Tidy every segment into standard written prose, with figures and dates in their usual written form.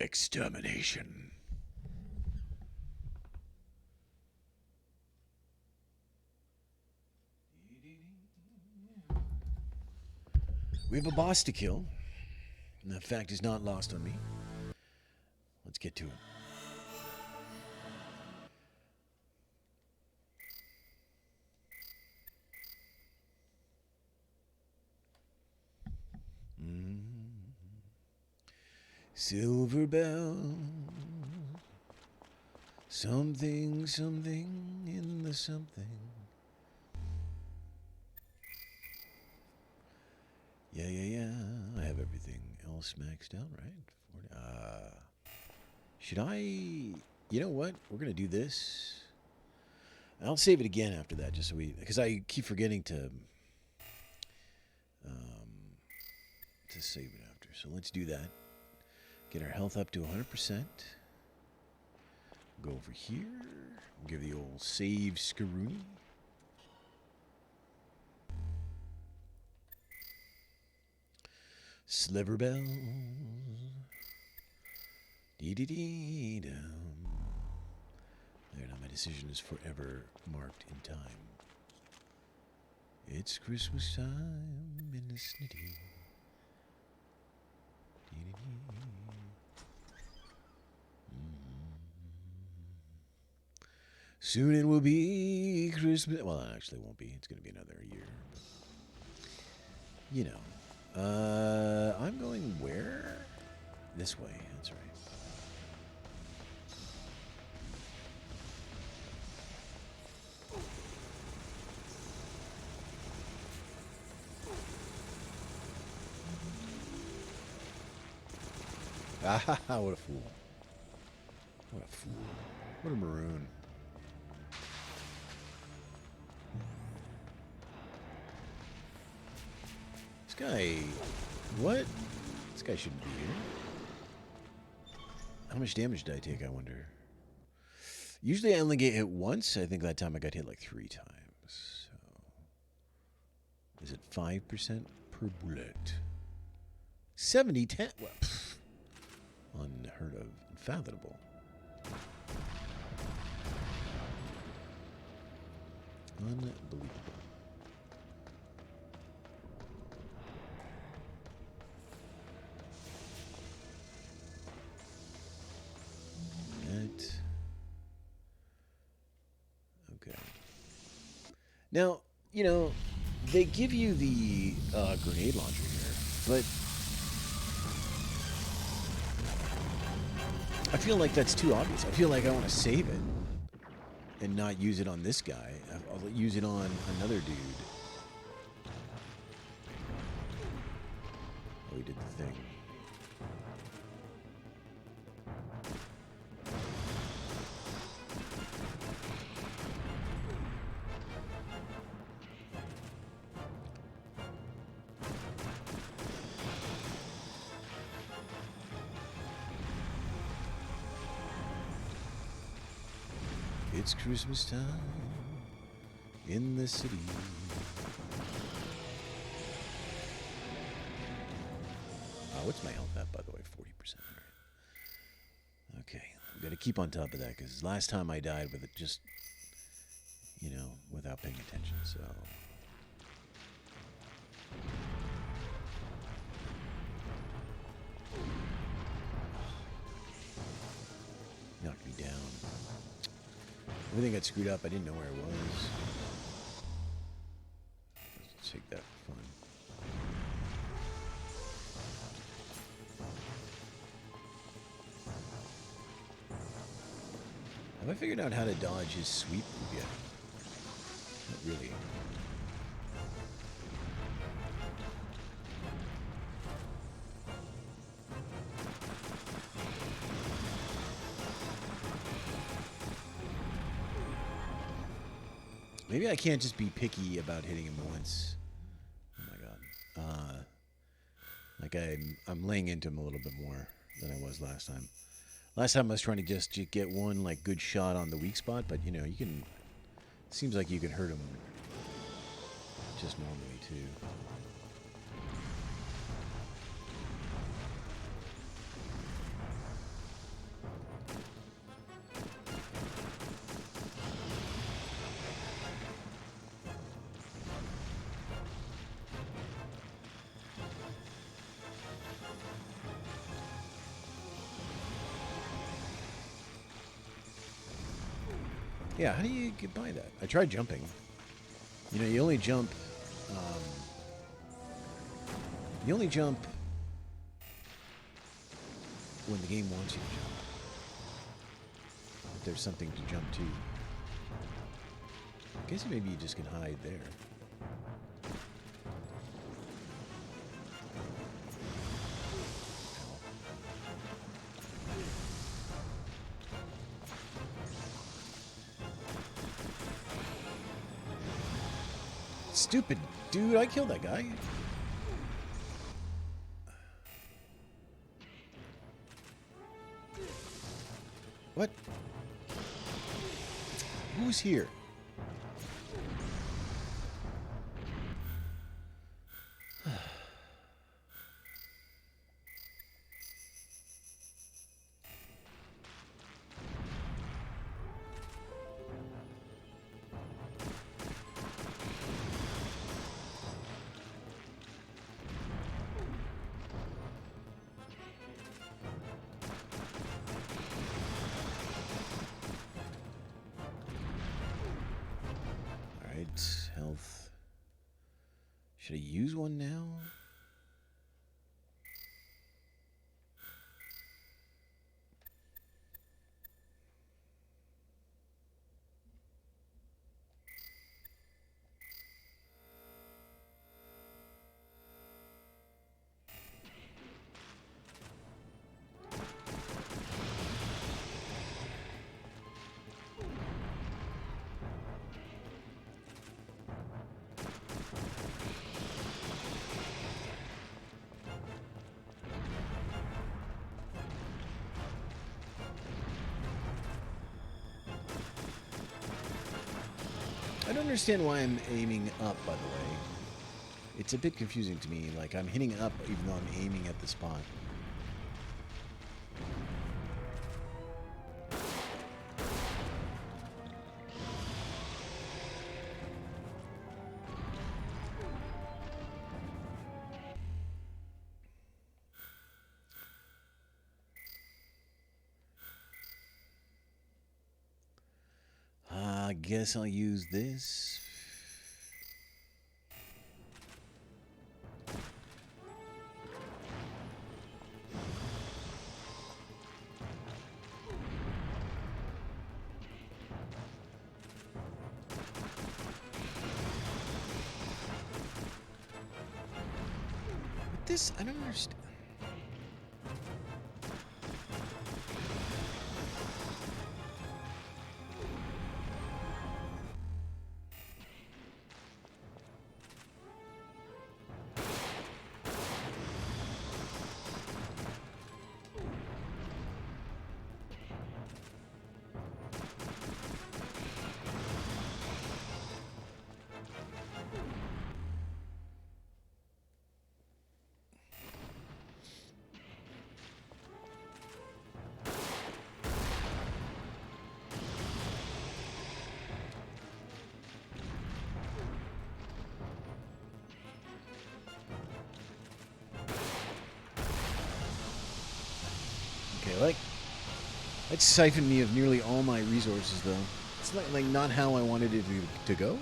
Extermination. We have a boss to kill, and that fact is not lost on me. Let's get to it. Silver bell, something, something in the something. Yeah. I have everything else maxed out, right? Should I? You know what? We're gonna do this. I'll save it again after that, just so because I keep forgetting to save it after. So let's do that. Get our health up to 100%. Go over here. We'll give the old save Skaroony. Sliver bell. Dee-dee-dee-dum. There, now my decision is forever marked in time. It's Christmas time in the city. Soon it will be Christmas. Well, it actually won't be. It's going to be another year. You know. I'm going where? This way. That's right. Ah, what a fool. What a fool. What a maroon. This guy... What? This guy shouldn't be here. How much damage did I take, I wonder? Usually I only get hit once. I think that time I got hit like 3 times. So... Is it 5% per bullet? 70, 10... Well, unheard of. Unfathomable. Unbelievable. Right. Okay. Now, you know, they give you the grenade launcher here, but I feel like that's too obvious. I feel like I want to save it and not use it on this guy. I'll use it on another dude. Oh, he did the thing. It's Christmas time in the city. What's my health at, by the way? 40%. Right. Okay, we got to keep on top of that because last time I died with it just, you know, without paying attention. So. Knocked me down. Everything got screwed up. I didn't know where it was. Let's take that for fun. Have I figured out how to dodge his sweep move yet? Not really. Maybe I can't just be picky about hitting him once. Oh my god. Like I'm laying into him a little bit more than I was last time. Last time I was trying to just get one like good shot on the weak spot, but you know, you can... Seems like you can hurt him just normally too. Yeah, how do you get by that? I tried jumping. You know, you only jump... you only jump when the game wants you to jump. If there's something to jump to. I guess maybe you just can hide there. Stupid dude, I killed that guy. What? Who's here? Health. Should I use one now? I don't understand why I'm aiming up, by the way. It's a bit confusing to me. Like, I'm hitting up even though I'm aiming at the spot. I guess I'll use this. But this, I don't understand. Okay, that siphoned me of nearly all my resources, though. It's like not how I wanted it to go.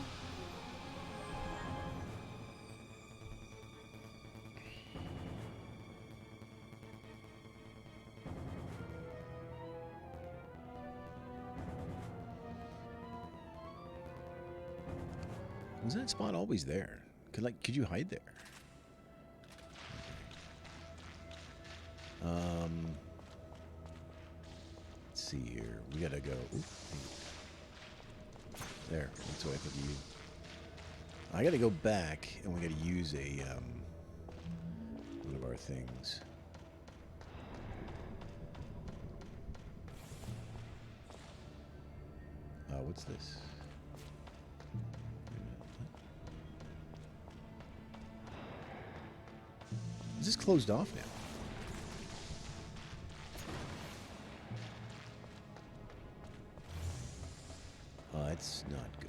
Was that spot always there? Could you hide there? Let's see here. We gotta go. Ooh, there. That's what I think you. I gotta go back, and we gotta use a one of our things. What's this? Is this closed off now? That's not good.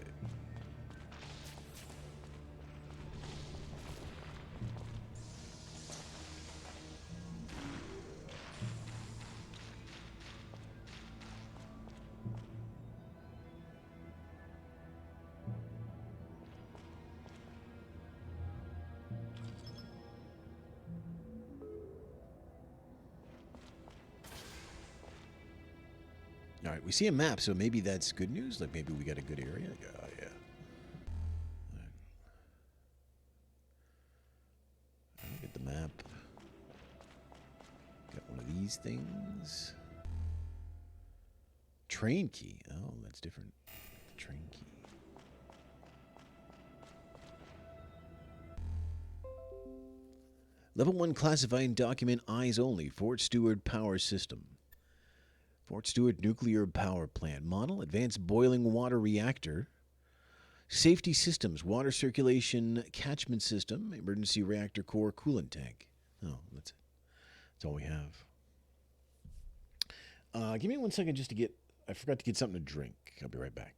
All right, we see a map, so maybe that's good news. Like maybe we got a good area. Yeah. Look at the map. Got one of these things. Train key. Oh, that's different. Train key. Level 1 classified document eyes only. Fort Stewart Power System. Fort Stewart Nuclear Power Plant. Model Advanced Boiling Water Reactor. Safety Systems. Water Circulation Catchment System. Emergency Reactor Core Coolant Tank. Oh, that's it. That's all we have. Give me 1 second just to get... I forgot to get something to drink. I'll be right back.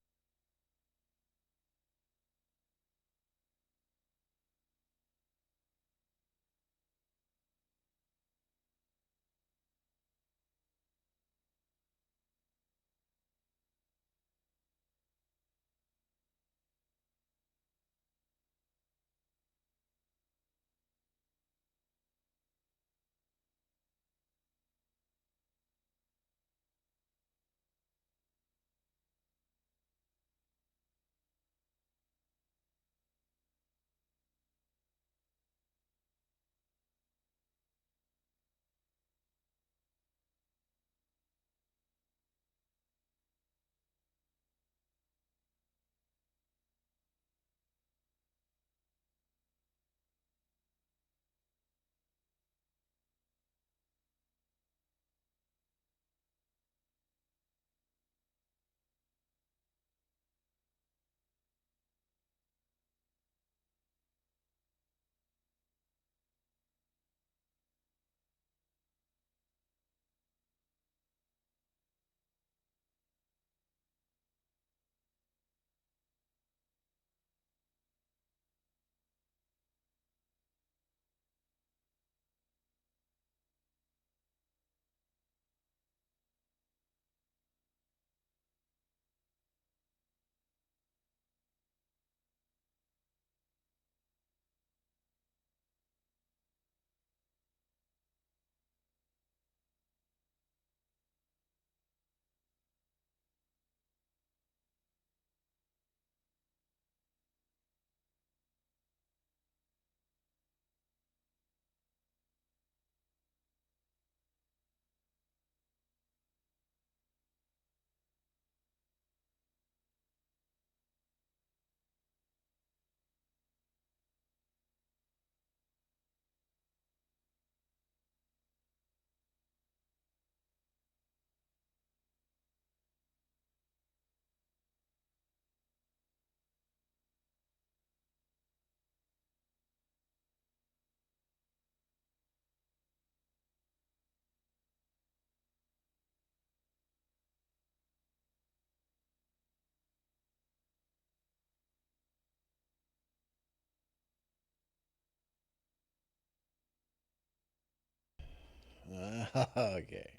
Okay.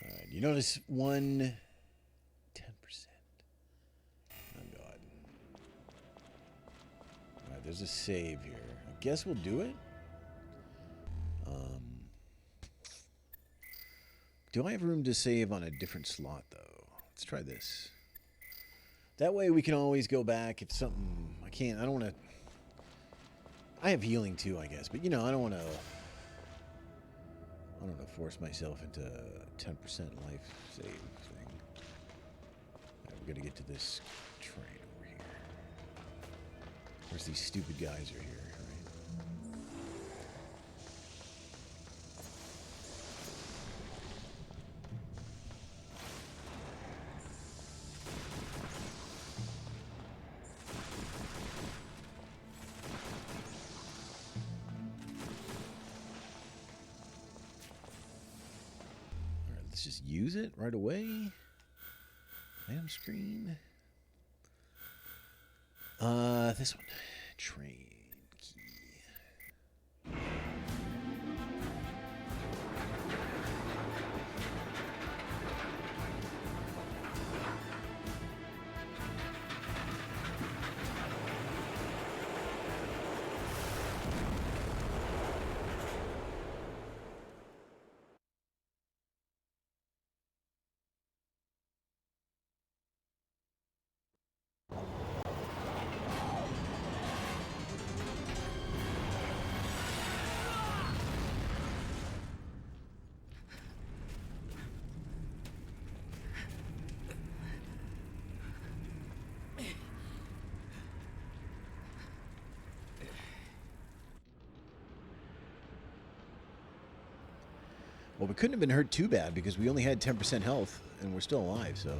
All right. You notice 10%. Oh, God. All right, there's a save here. I guess we'll do it. Do I have room to save on a different slot, though? Let's try this. That way we can always go back if something... I don't want to... I have healing too, I guess. But, you know, I don't want to force myself into a 10% life save thing. All right, we're going to get to this train over here. Of course, these stupid guys are here, right? Let's just use it right away. Item screen. This one. Train key. Well, we couldn't have been hurt too bad because we only had 10% health and we're still alive, so.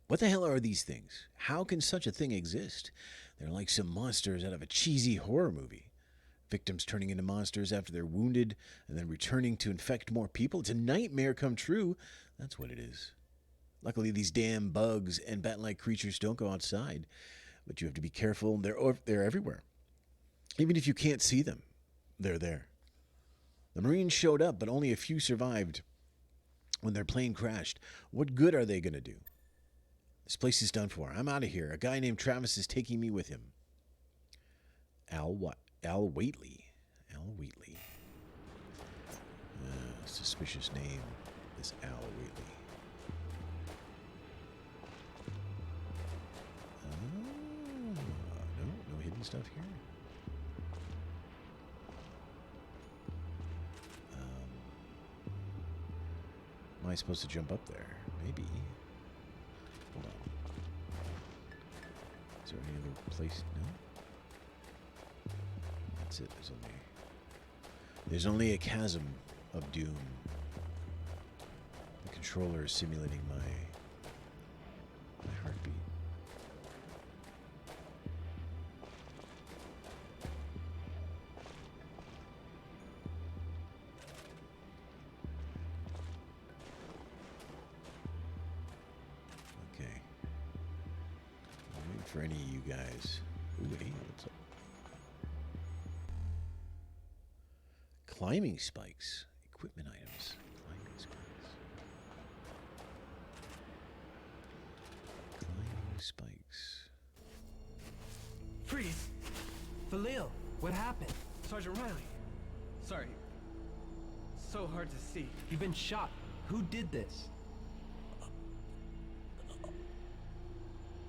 What the hell are these things? How can such a thing exist? They're like some monsters out of a cheesy horror movie. Victims turning into monsters after they're wounded and then returning to infect more people. It's a nightmare come true. That's what it is. Luckily, these damn bugs and bat-like creatures don't go outside. But you have to be careful. They're everywhere. Even if you can't see them, they're there. The Marines showed up, but only a few survived when their plane crashed. What good are they going to do? This place is done for. I'm out of here. A guy named Travis is taking me with him. Al Waitley. Al Waitley. Suspicious name, this Al Waitley. No hidden stuff here. Am I supposed to jump up there? Maybe. Hold on. Is there any other place? No? That's it. There's only a chasm of doom. The controller is simulating my heartbeat. Okay. I'm waiting for any of you guys. Ooh, hey, what's up? Climbing spikes. Equipment items. Climbing spikes. Climbing spikes. Freeze! Khalil, what happened? Sergeant Riley. Sorry. So hard to see. You've been shot. Who did this?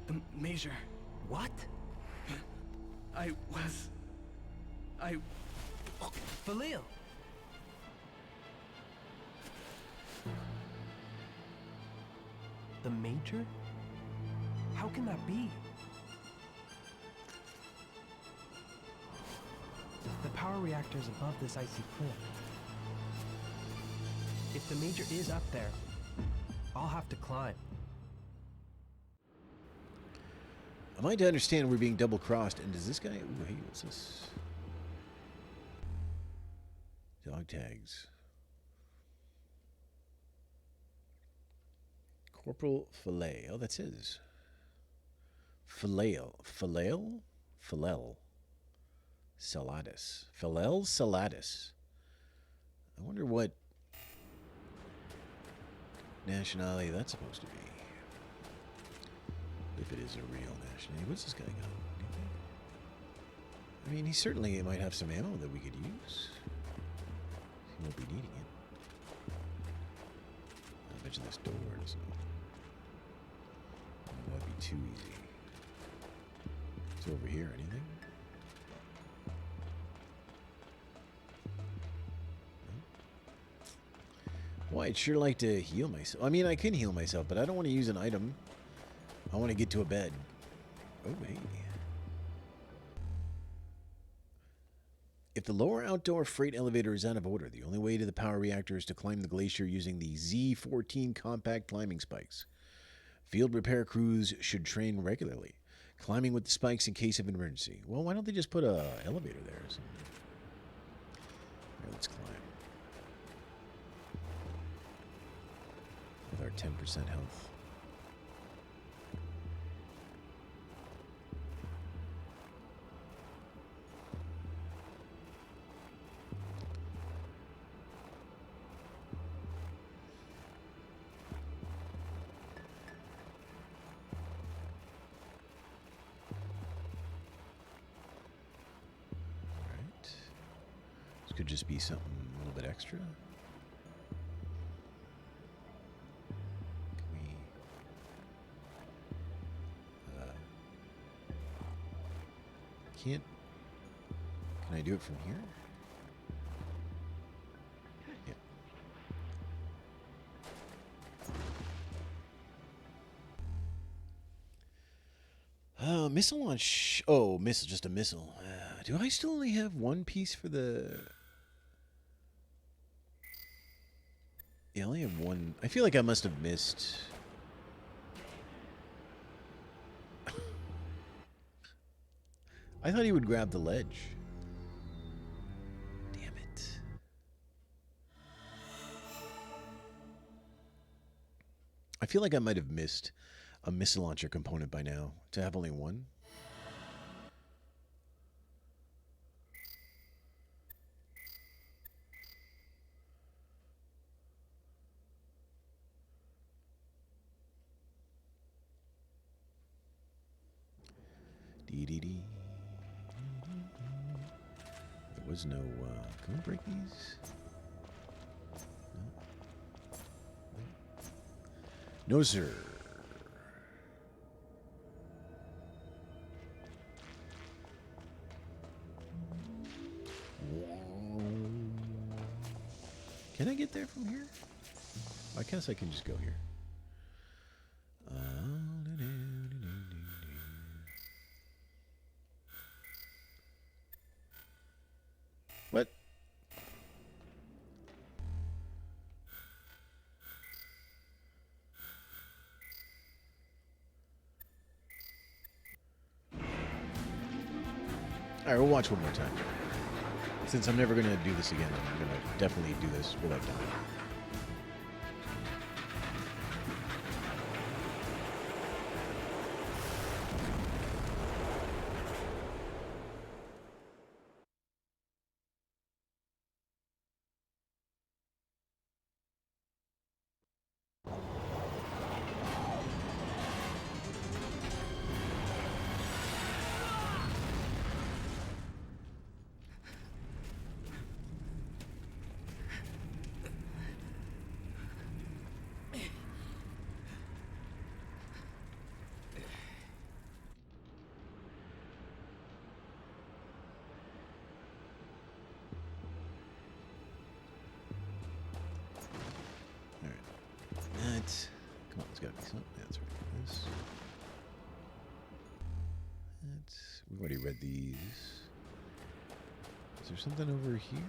The Major. What? Khalil! The Major? How can that be? The power reactor is above this icy cliff. If the Major is up there, I'll have to climb. Am I to understand we're being double-crossed? And does this guy... Ooh, hey, what's this? Dog tags. Corporal Fillet. Oh, that's his. Philel. Salatis. Philel Salatis. I wonder what nationality that's supposed to be. If it is a real nationality. What's this guy got? Anything? I mean, he certainly might have some ammo that we could use. He won't be needing it. I bet you this door doesn't. That'd be too easy. It's over here. Anything? Well, I'd sure like to heal myself. I mean, I can heal myself, but I don't want to use an item. I want to get to a bed. Oh, hey. If the lower outdoor freight elevator is out of order, the only way to the power reactor is to climb the glacier using the Z-14 compact climbing spikes. Field repair crews should train regularly, climbing with the spikes in case of an emergency. Well, why don't they just put an elevator there or something? Here, let's climb. With our 10% health. Could just be something a little bit extra. Can I do it from here? Yeah. Missile launch. Oh, missile, just a missile. Do I still only have one piece for the... Yeah, I only have one. I feel like I must have missed... I thought he would grab the ledge. Damn it. I feel like I might have missed a missile launcher component by now to have only one. Dee. There was no, can we break these? No. No, sir. Can I get there from here? I guess I can just go here. What? Alright, we'll watch one more time. Since I'm never going to do this again, I'm going to definitely do this without dying. Come on, there's got to be something. That's right. This. We've already read these. Is there something over here?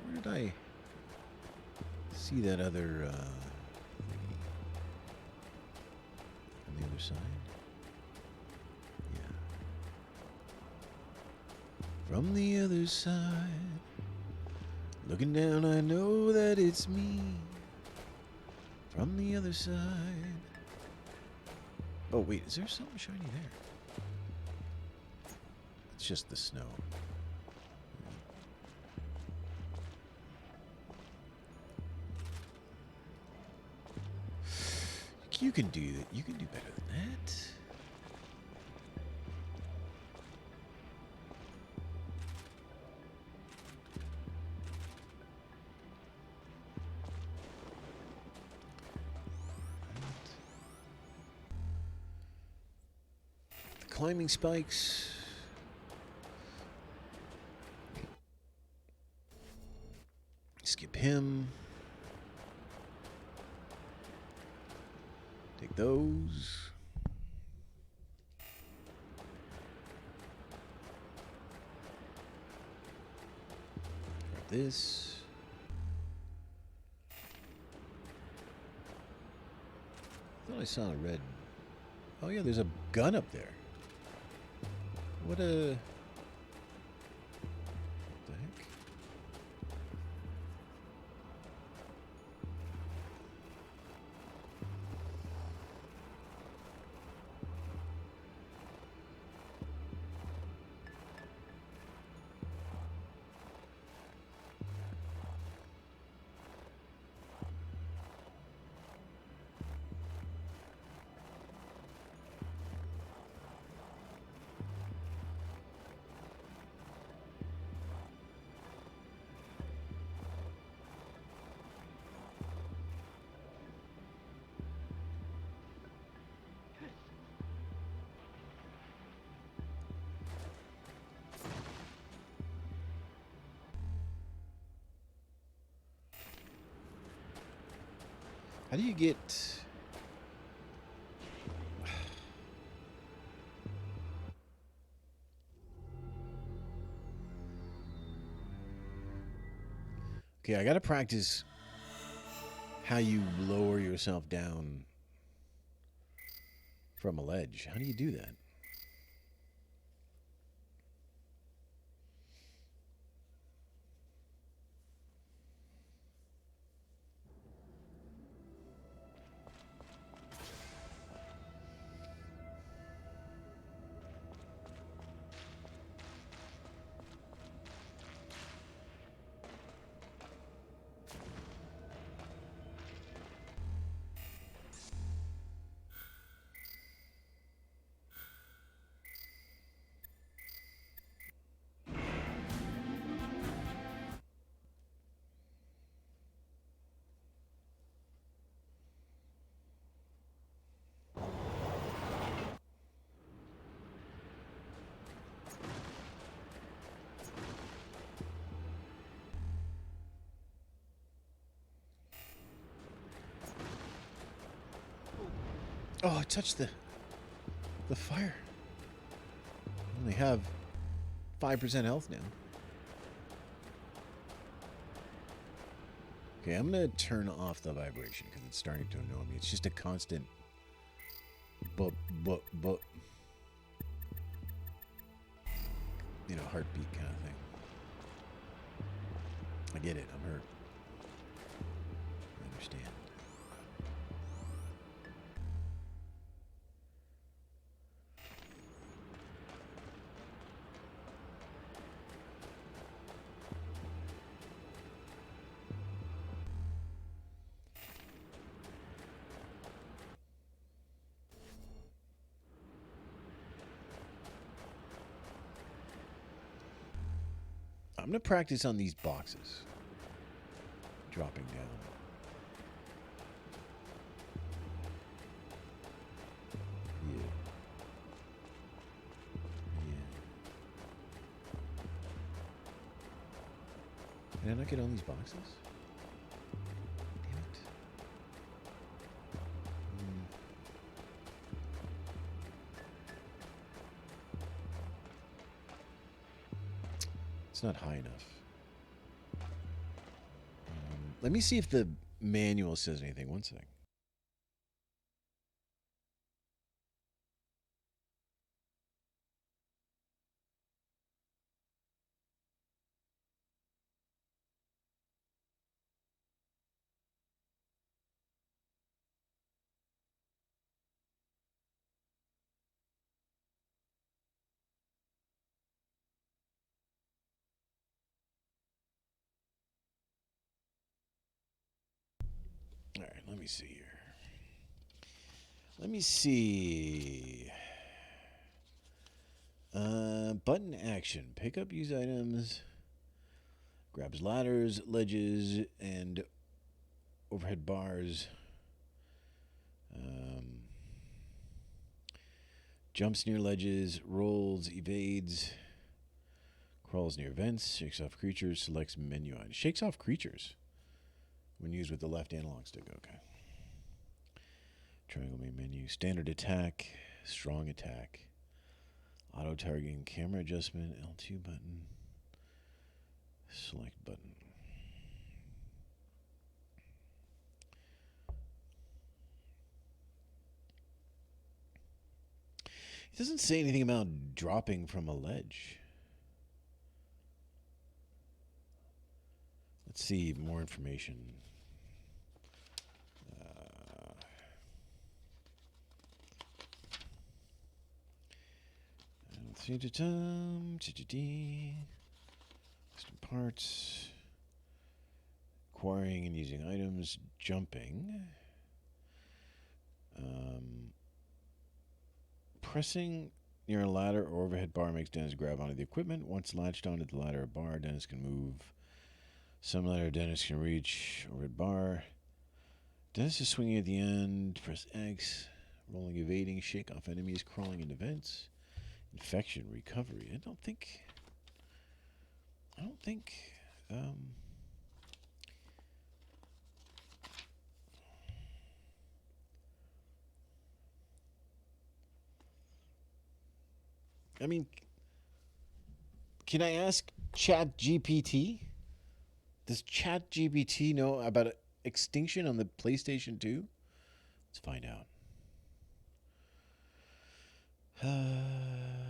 Where did I see that other thingy? On the other side? Yeah. From the other side, looking down, I know that it's me. From the other side. Oh, wait, is there something shiny there? It's just the snow. You can do that. You can do better than that. Climbing spikes. Skip him. Take those. Grab this. I thought I saw a red. Oh yeah, there's a gun up there. What a... What the heck? How do you get... Okay, I gotta practice how you lower yourself down from a ledge. How do you do that? Oh, I touched the fire. I only have 5% health now. Okay, I'm gonna turn off the vibration because it's starting to annoy me. It's just a constant but you know, heartbeat kind of thing. I get it, I'm hurt. I understand. I'm going to practice on these boxes. Dropping down. Yeah. Yeah. Did I not get on these boxes? Damn it. It's not high enough. Let me see if the manual says anything. One sec. All right, let me see here. Let me see. Button action. Pick up, use items. Grabs ladders, ledges, and overhead bars. Jumps near ledges, rolls, evades, crawls near vents, shakes off creatures, selects menu items. Shakes off creatures when used with the left analog stick. Okay. Triangle main menu. Standard attack, strong attack, auto targeting, camera adjustment, L2 button, select button. It doesn't say anything about dropping from a ledge. Let's see more information. Custom parts. Acquiring and using items. Jumping. Pressing near a ladder or overhead bar makes Dennis grab onto the equipment. Once latched onto the ladder or bar, Dennis can move. Some ladder Dennis can reach overhead bar. Dennis is swinging at the end. Press X. Rolling, evading, shake off enemies, crawling into vents. Infection, recovery. I don't think. I mean, can I ask Chat GPT? Does ChatGPT know about extinction on the PlayStation 2? Let's find out.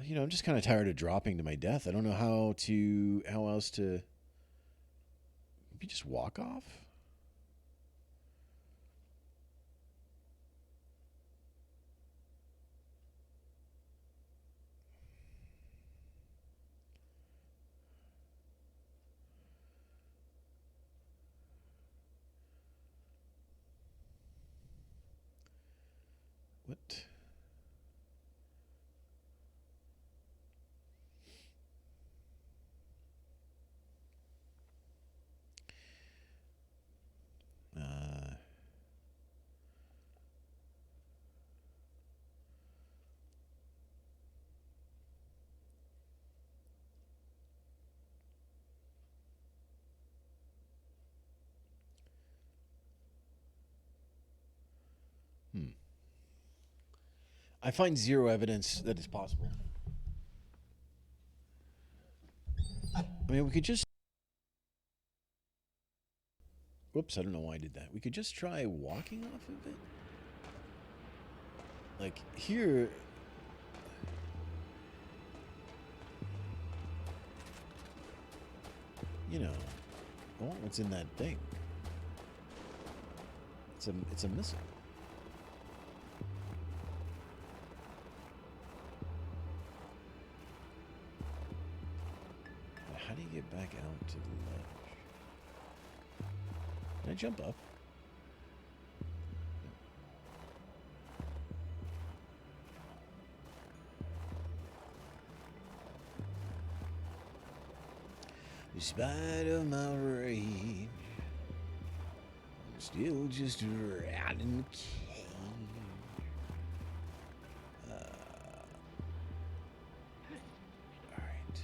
You know, I'm just kind of tired of dropping to my death. I don't know how else to. Maybe just walk off. What? I find zero evidence that it's possible. I mean, we could just. Whoops, I don't know why I did that. We could just try walking off of it. Like, here. You know. Oh, what's in that thing? It's a missile. How do you get back out to the ledge? Can I jump up? Despite of my rage, I'm still just riding the cage. Alright.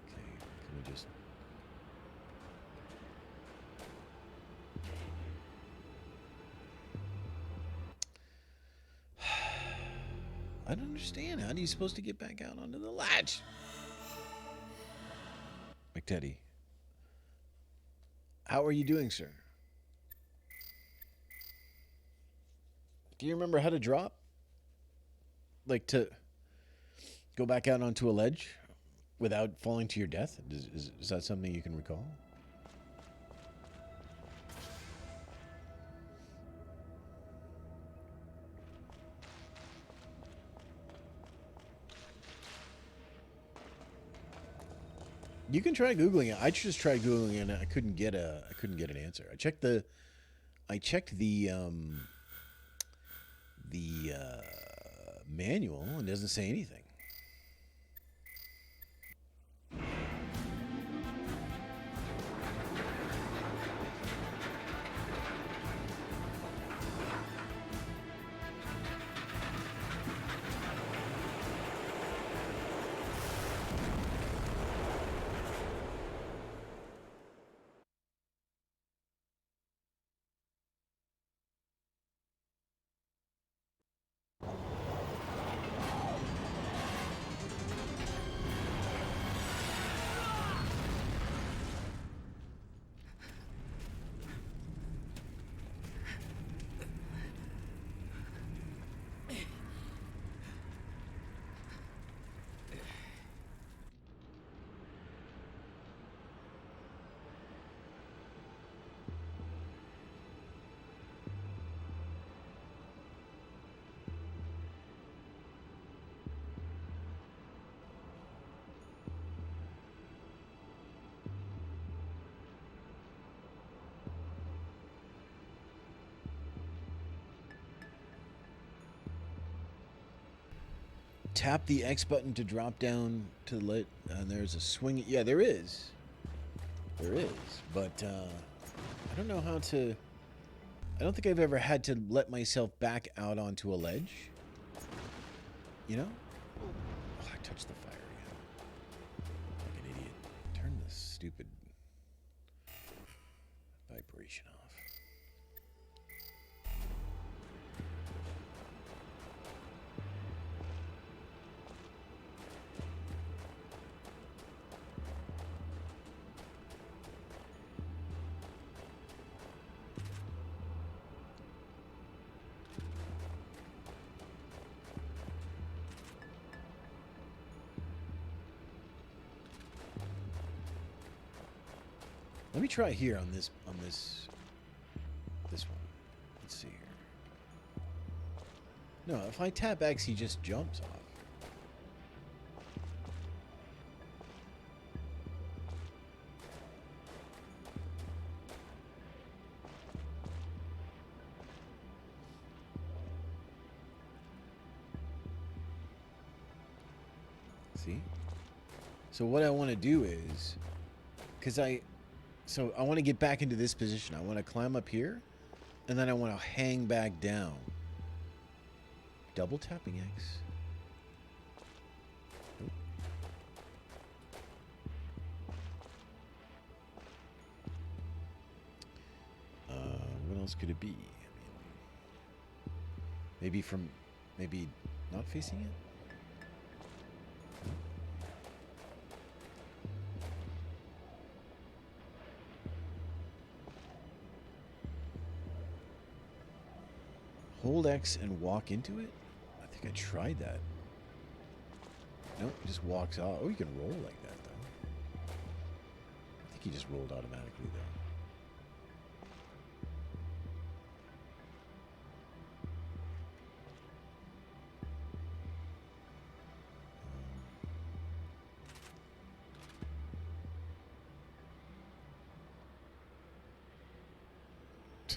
Okay, can we just... I don't understand. How are you supposed to get back out onto the latch? McTeddy. How are you doing, sir? Do you remember how to drop? Like to go back out onto a ledge without falling to your death? Is that something you can recall? You can try googling it. I just tried googling it and I couldn't get an answer. I checked the manual and it doesn't say anything. Tap the X button to drop down to the lit, and there's a swing. Yeah, there is. There is, but I don't know how to. I don't think I've ever had to let myself back out onto a ledge. You know? Oh, I touched the fire again. Like an idiot. Turn this stupid vibration off. Let me try here on this one. Let's see here. No, if I tap X, he just jumps off. See? So what I want to do is, so I want to get back into this position. I want to climb up here, and then I want to hang back down. Double tapping X. Nope. What else could it be? I mean, maybe not facing it? Hold X and walk into it? I think I tried that. Nope, he just walks off. Oh, you can roll like that, though. I think he just rolled automatically,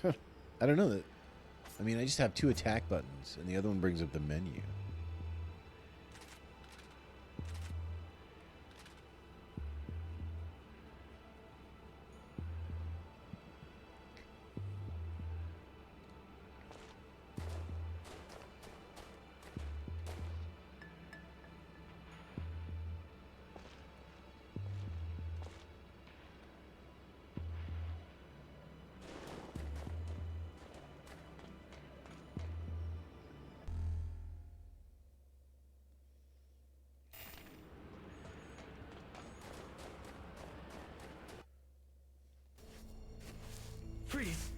though. I don't know that. I mean, I just have 2 attack buttons, and the other one brings up the menu. Freeze!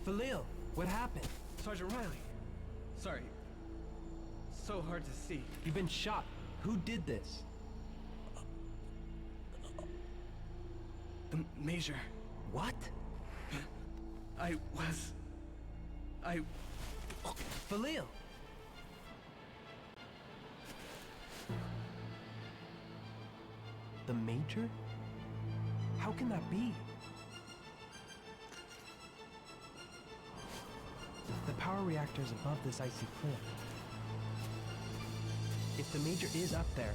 Khalil, what happened? Sergeant Riley. Sorry. So hard to see. You've been shot. Who did this? The Major. What? I... Khalil! The Major? How can that be? The power reactor's above this icy cliff. If the Major is up there,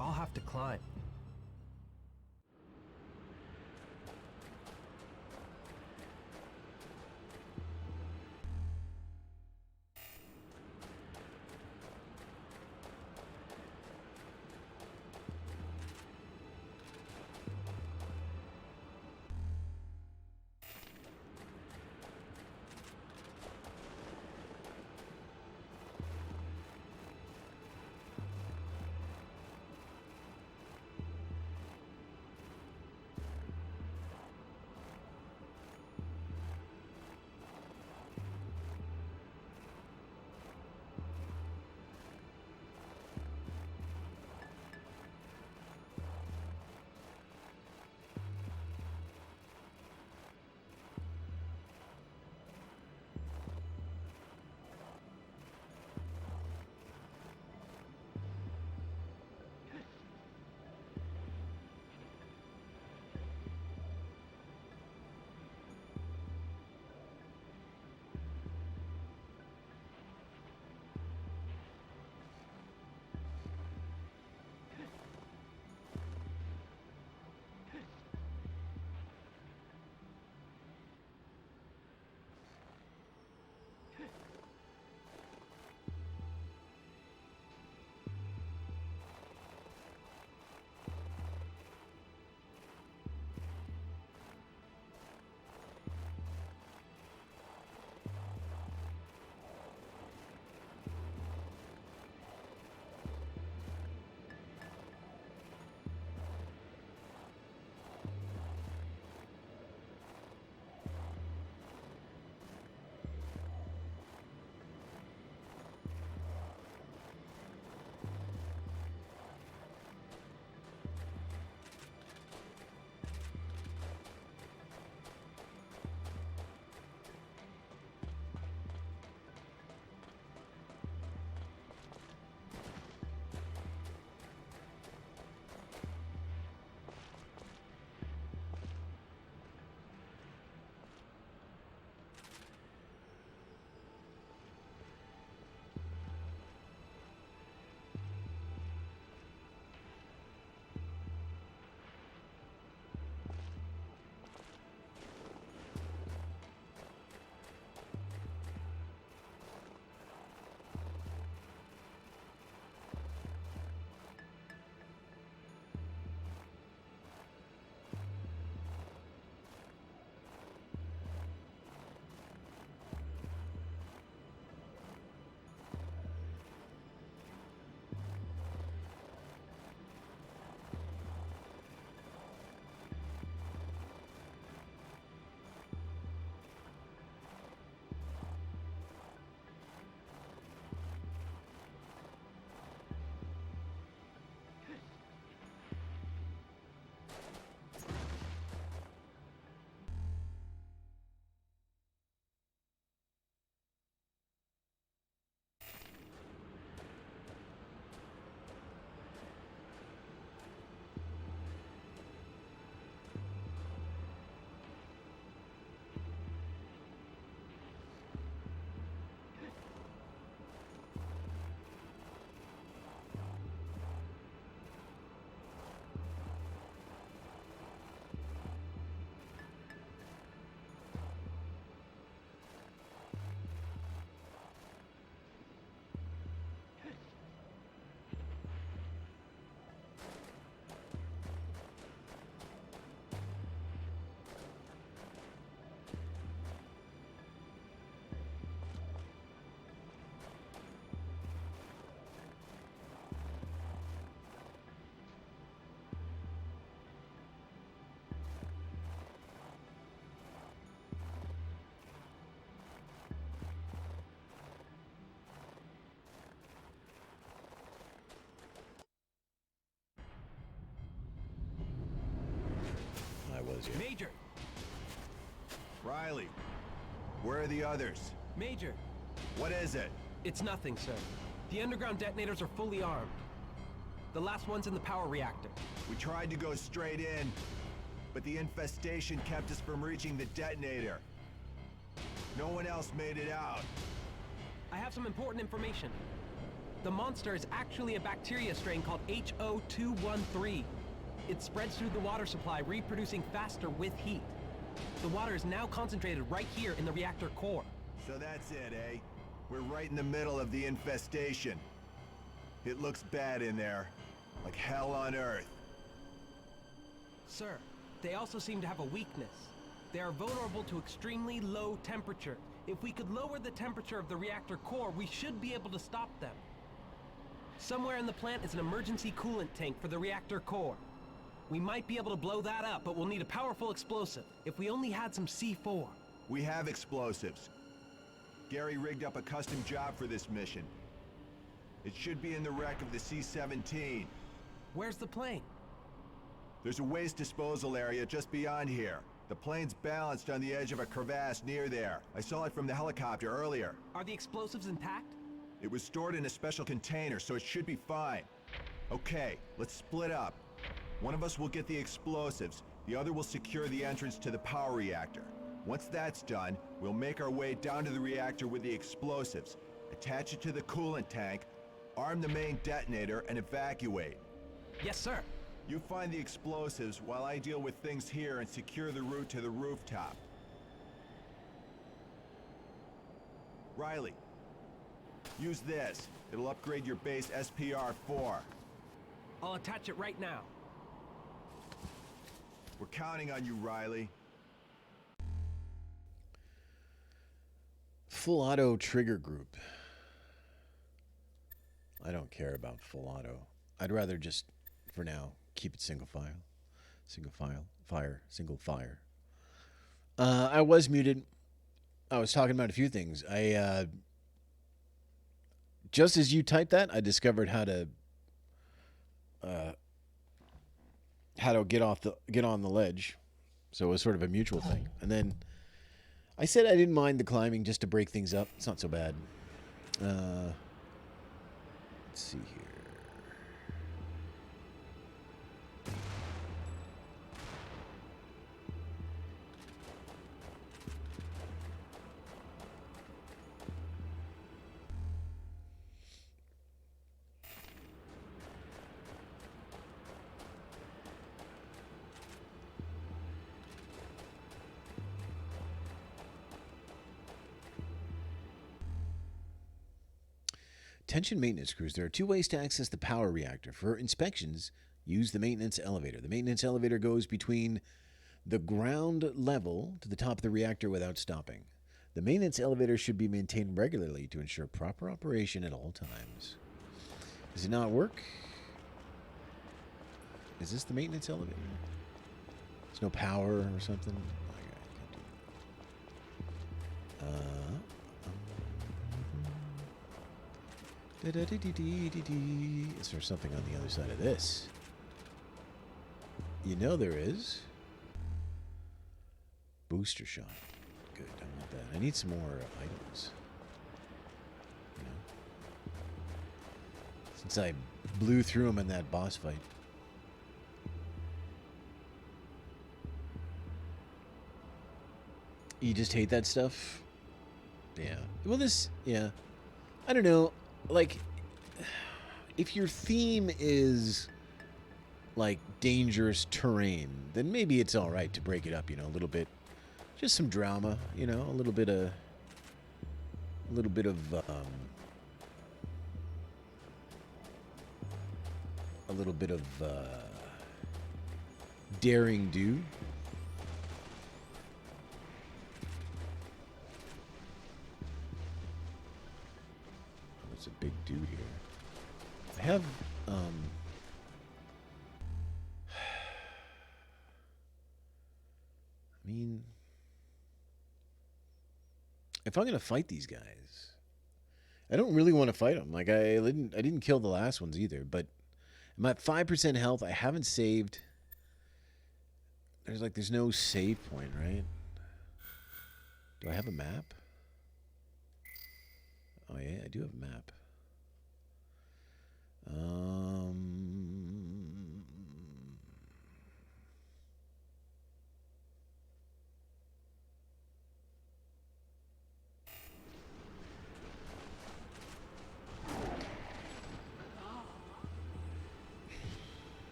I'll have to climb. was, yeah. Major! Riley, where are the others? Major! What is it? It's nothing, sir. The underground detonators are fully armed. The last one's in the power reactor. We tried to go straight in, but the infestation kept us from reaching the detonator. No one else made it out. I have some important information. The monster is actually a bacteria strain called HO213. It spreads through the water supply, reproducing faster with heat. The water is now concentrated right here in the reactor core. So that's it, eh? We're right in the middle of the infestation. It looks bad in there, like hell on Earth. Sir, they also seem to have a weakness. They are vulnerable to extremely low temperature. If we could lower the temperature of the reactor core, we should be able to stop them. Somewhere in the plant is an emergency coolant tank for the reactor core. We might be able to blow that up, but we'll need a powerful explosive. If we only had some C4. We have explosives. Gary rigged up a custom job for this mission. It should be in the wreck of the C-17. Where's the plane? There's a waste disposal area just beyond here. The plane's balanced on the edge of a crevasse near there. I saw it from the helicopter earlier. Are the explosives intact? It was stored in a special container, so it should be fine. Okay, let's split up. One of us will get the explosives, the other will secure the entrance to the power reactor. Once that's done, we'll make our way down to the reactor with the explosives, attach it to the coolant tank, arm the main detonator, and evacuate. Yes, sir. You find the explosives while I deal with things here and secure the route to the rooftop. Riley, use this. It'll upgrade your base SPR-4. I'll attach it right now. We're counting on you, Riley. Full auto trigger group. I don't care about full auto. I'd rather just, for now, keep it single file. Single fire. I was muted. I was talking about a few things. Just as you typed that, I discovered how to get on the ledge. So it was sort of a mutual thing. And then I said I didn't mind the climbing just to break things up. It's not so bad. Let's see here. Attention maintenance crews. There are two ways to access the power reactor. For inspections, use the maintenance elevator. The maintenance elevator goes between the ground level to the top of the reactor without stopping. The maintenance elevator should be maintained regularly to ensure proper operation at all times. Does it not work? Is this the maintenance elevator? There's no power or something? Oh, I can't do that. Is there something on the other side of this? You know there is. Booster shot. Good, I want that. I need some more items. You know? Since I blew through them in that boss fight. You just hate that stuff? Yeah. Well, yeah. I don't know. Like, if your theme is like dangerous terrain, then maybe it's all right to break it up, you know, a little bit, just some drama, you know, a little bit of daring do. A big dude here. I have I mean, if I'm gonna fight these guys, I don't really want to fight them. Like I didn't kill the last ones either, but I'm at 5% health. I haven't saved. there's no save point, right? Do I have a map? Oh yeah, I do have a map.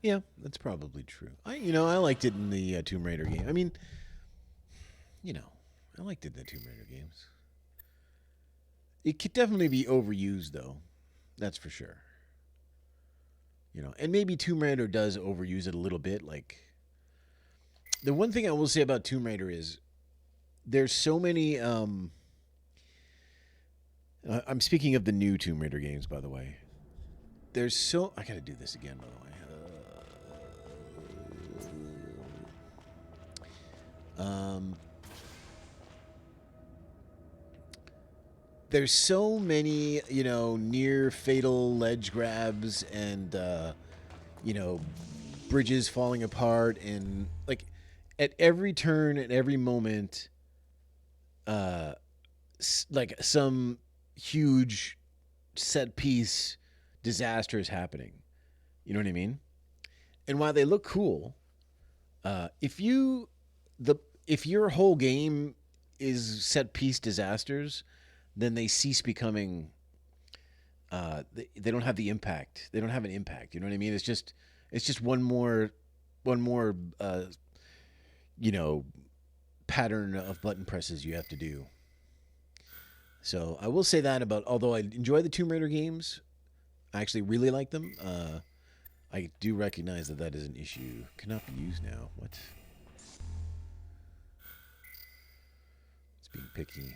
Yeah, that's probably true. I liked it in the Tomb Raider game. I mean, I liked it in the Tomb Raider games. It could definitely be overused, though. That's for sure. And maybe Tomb Raider does overuse it a little bit. Like, the one thing I will say about Tomb Raider is there's so many. I'm speaking of the new Tomb Raider games, by the way. I gotta do this again, by the way. There's so many, near fatal ledge grabs and, bridges falling apart, and like at every turn, at every moment, like some huge set piece disaster is happening. You know what I mean? And while they look cool, if your whole game is set piece disasters, then they cease becoming. They don't have the impact. They don't have an impact. You know what I mean? It's just one more, pattern of button presses you have to do. So I will say that about. Although I enjoy the Tomb Raider games, I actually really like them. I do recognize that is an issue. Cannot be used now. What? It's being picky.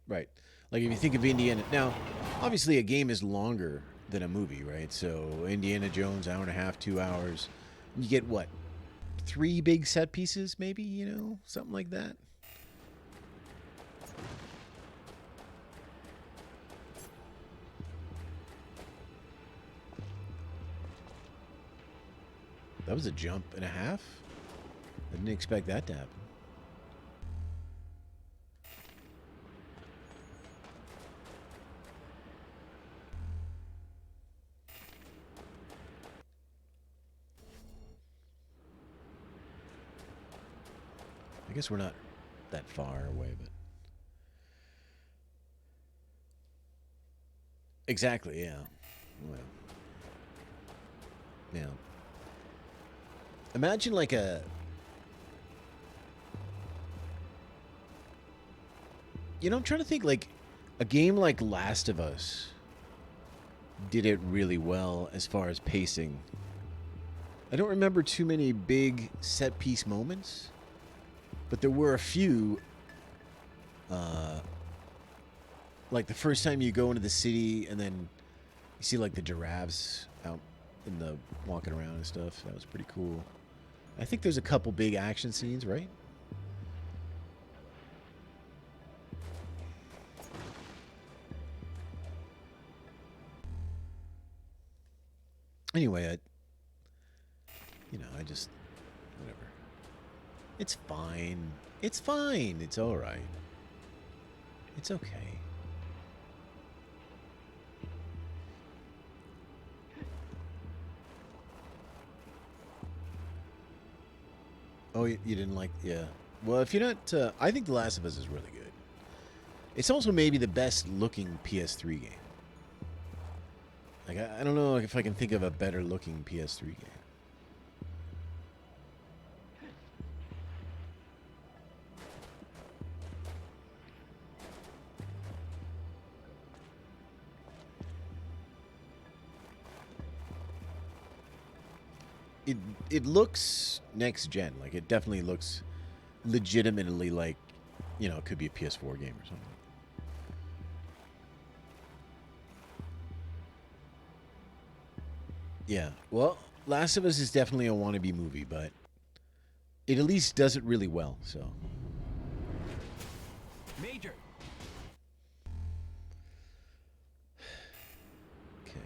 Right. Like if you think of Indiana. Now, obviously a game is longer than a movie, right? So Indiana Jones, hour and a half, 2 hours. You get what? 3 big set pieces, maybe, something like that. That was a jump and a half. I didn't expect that to happen. I guess we're not that far away, but exactly, yeah. Well, yeah. Imagine like I'm trying to think like a game like Last of Us did it really well as far as pacing. I don't remember too many big set piece moments, but there were a few. Like the first time you go into the city and then you see like the giraffes out in the walking around and stuff. That was pretty cool. I think there's a couple big action scenes, right? Anyway, I just whatever. It's fine. It's fine. It's all right. It's okay. Oh, you didn't like... Yeah. Well, if you're not... I think The Last of Us is really good. It's also maybe the best-looking PS3 game. Like, I don't know if I can think of a better-looking PS3 game. It looks next gen. Like it definitely looks legitimately like, you know, it could be a PS4 game or something. Yeah. Well, Last of Us is definitely a wannabe movie, but it at least does it really well, so. Major, Okay.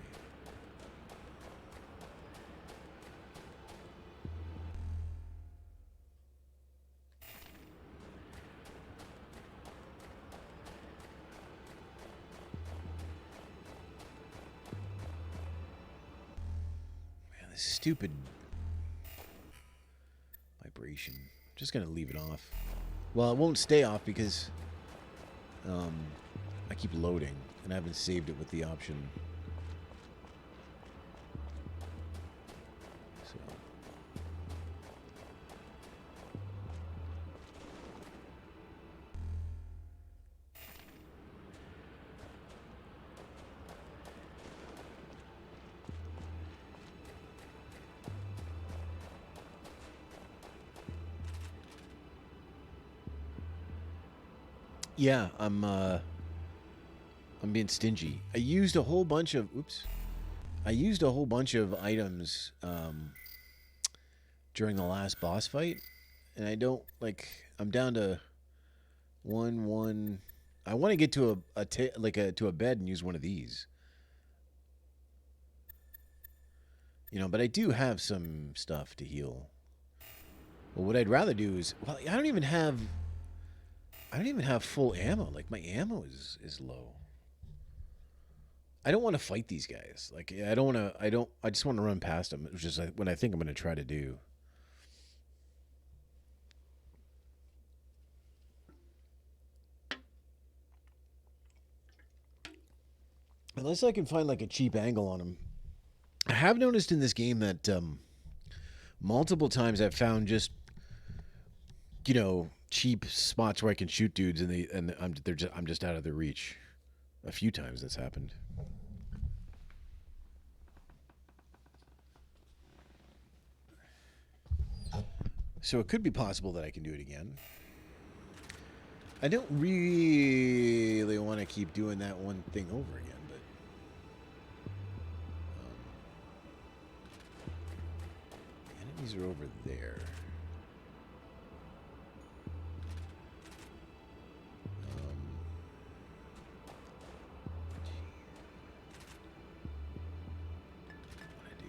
Man, this stupid vibration. Just gonna leave it off. Well, it won't stay off because I keep loading and I haven't saved it with the option. So. Yeah, I'm being stingy. I used a whole bunch of I used a whole bunch of items during the last boss fight, and I don't like. I'm down to one. I want to get to to a bed and use one of these. You know, but I do have some stuff to heal. Well, what I'd rather do is, well, I don't even have full ammo. Like my ammo is low. I don't want to fight these guys. Like I don't want to. I just want to run past them, which is what I think I'm going to try to do. Unless I can find like a cheap angle on them. I have noticed in this game that multiple times I've found just, you know, cheap spots where I can shoot dudes and I'm just out of their reach. A few times that's happened. So it could be possible that I can do it again. I don't really want to keep doing that one thing over again, but the enemies are over there. What do I do?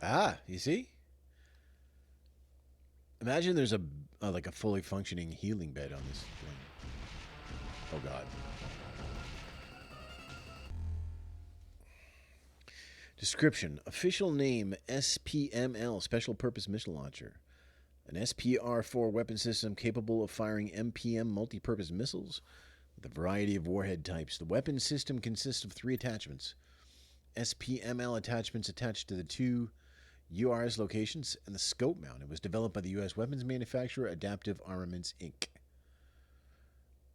Ah, you see? Imagine there's a like a fully functioning healing bed on this thing. Oh god. Description: official name SPML, Special Purpose Missile Launcher. An SPR-4 weapon system capable of firing MPM multi-purpose missiles with a variety of warhead types. The weapon system consists of 3 attachments. SPML attachments attached to the 2 URS locations and the scope mount. It was developed by the U.S. weapons manufacturer Adaptive Armaments, Inc.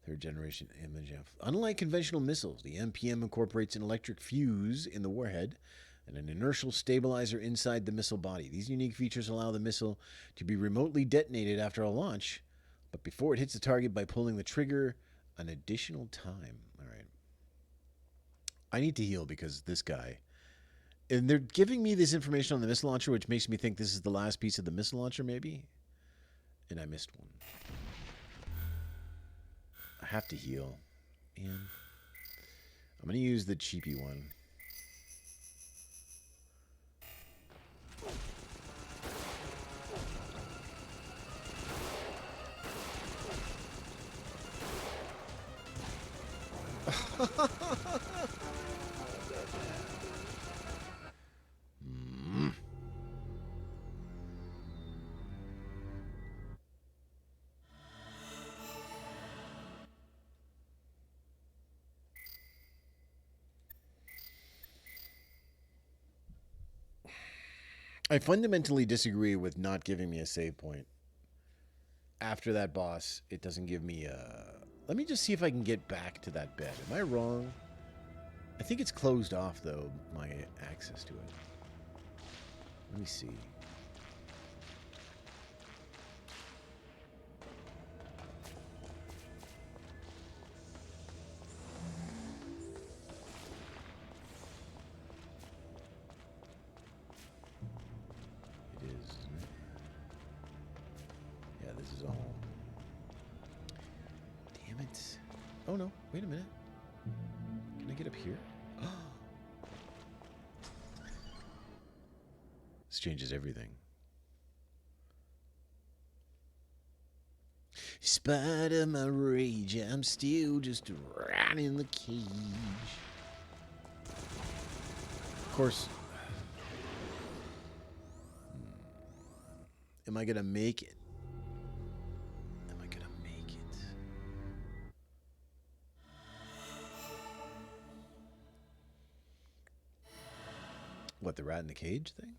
Third generation image. Unlike conventional missiles, the MPM incorporates an electric fuse in the warhead and an inertial stabilizer inside the missile body. These unique features allow the missile to be remotely detonated after a launch, but before it hits the target by pulling the trigger an additional time. All right. I need to heal because this guy... And they're giving me this information on the missile launcher, which makes me think this is the last piece of the missile launcher, maybe? And I missed one. I have to heal. Man. I'm going to use the cheapy one. I fundamentally disagree with not giving me a save point. after that boss, it doesn't give me a... Let me just see if I can get back to that bed. Am I wrong? I think it's closed off, though, my access to it. Let me see. It is, isn't it? Yeah, this is all... Damn it. Oh, no. Wait a minute. Can I get up here? This changes everything. Spite of my rage, I'm still just right in the cage. Of course. Am I gonna make it? Am I gonna make it? What, the rat in the cage thing?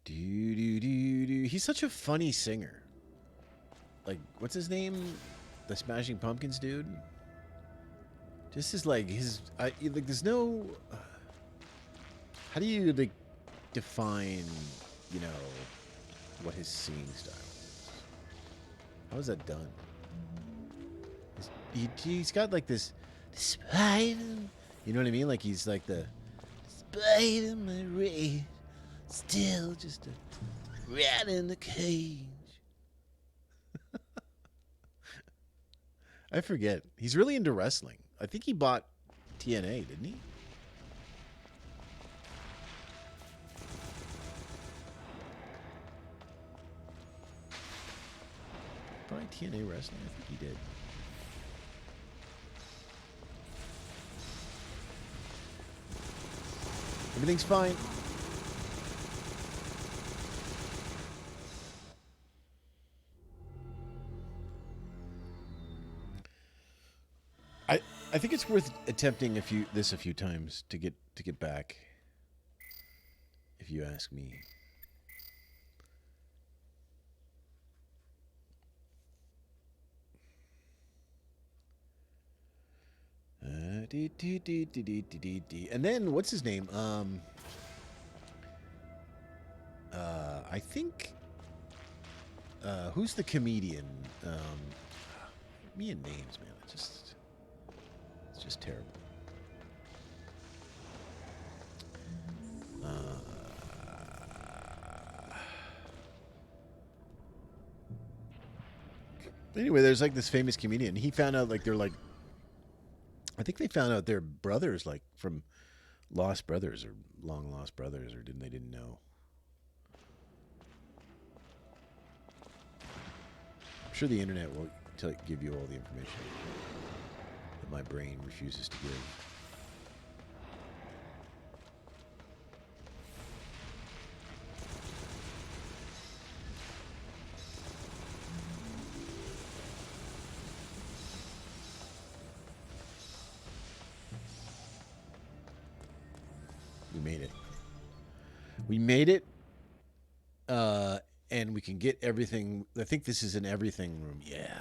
He's such a funny singer. Like, what's his name? The Smashing Pumpkins dude? Just is like his... like, there's no... how do you, like, define, you know, what his singing style is? How is that done? He's got, like, this... Despite him... You know what I mean? Like, he's like the... Despite him, my rage... Still just a rat in the cage. I forget. He's really into wrestling. I think he bought TNA, didn't he? Probably TNA wrestling. I think he did. Everything's fine. I think it's worth attempting this a few times to get back, if you ask me. And then what's his name? I think who's the comedian? Me and names, man. It's just terrible. Anyway, there's like this famous comedian. He found out, like, they're like, I think they found out they're brothers, like from lost brothers or long lost brothers, or they didn't know. I'm sure the internet will give you all the information that my brain refuses to give. We made it. We made it. And we can get everything. I think this is an everything room. Yeah.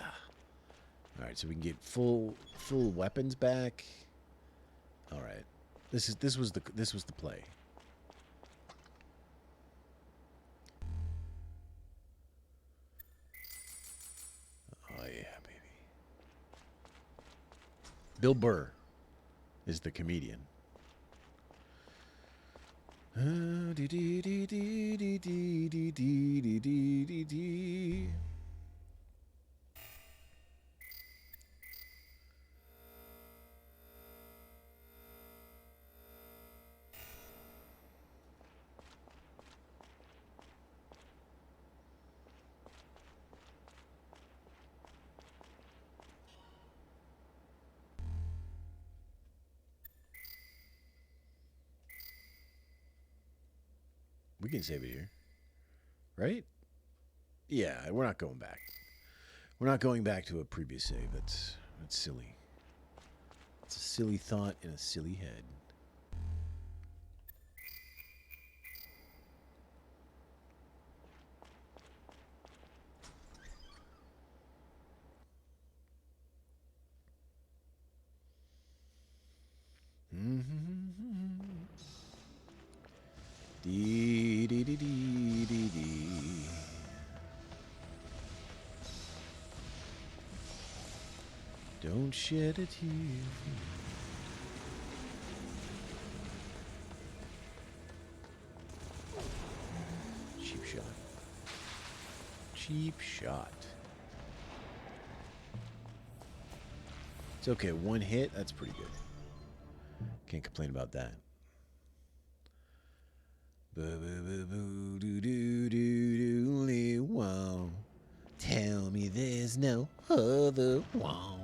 All right, so we can get full weapons back. All right. This was the play. Oh yeah, baby. Bill Burr is the comedian. We can save it here, right? Yeah, we're not going back. We're not going back to a previous save. That's silly. It's a silly thought in a silly head. Dee dee dee dee dee dee. Don't shed a tear. Cheap shot. Cheap shot. It's okay. One hit. That's pretty good. Can't complain about that. Wow. Tell me there's no other wow.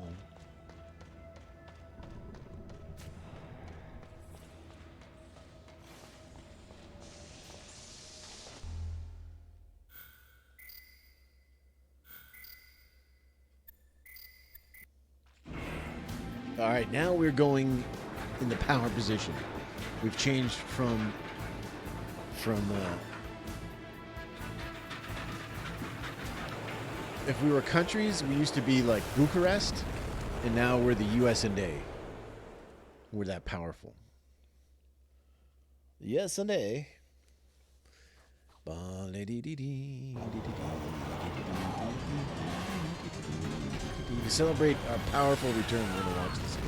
All right, now we're going in the power position. We've changed from if we were countries, we used to be like Bucharest, and now we're the US&A. We're that powerful. US&A. To celebrate our powerful return, we're going to watch this game.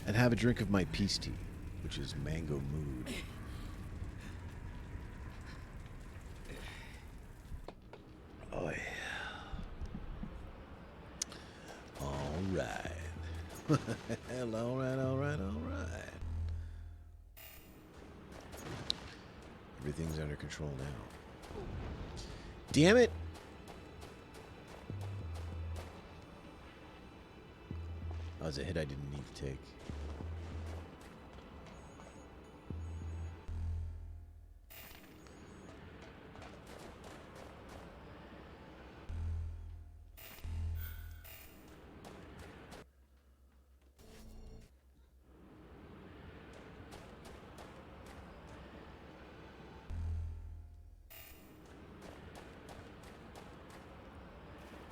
And have a drink of my peace tea, which is mango mood. Oh, yeah. All right. All right, all right, all right. Everything's under control now. Damn it! That was a hit I didn't need to take.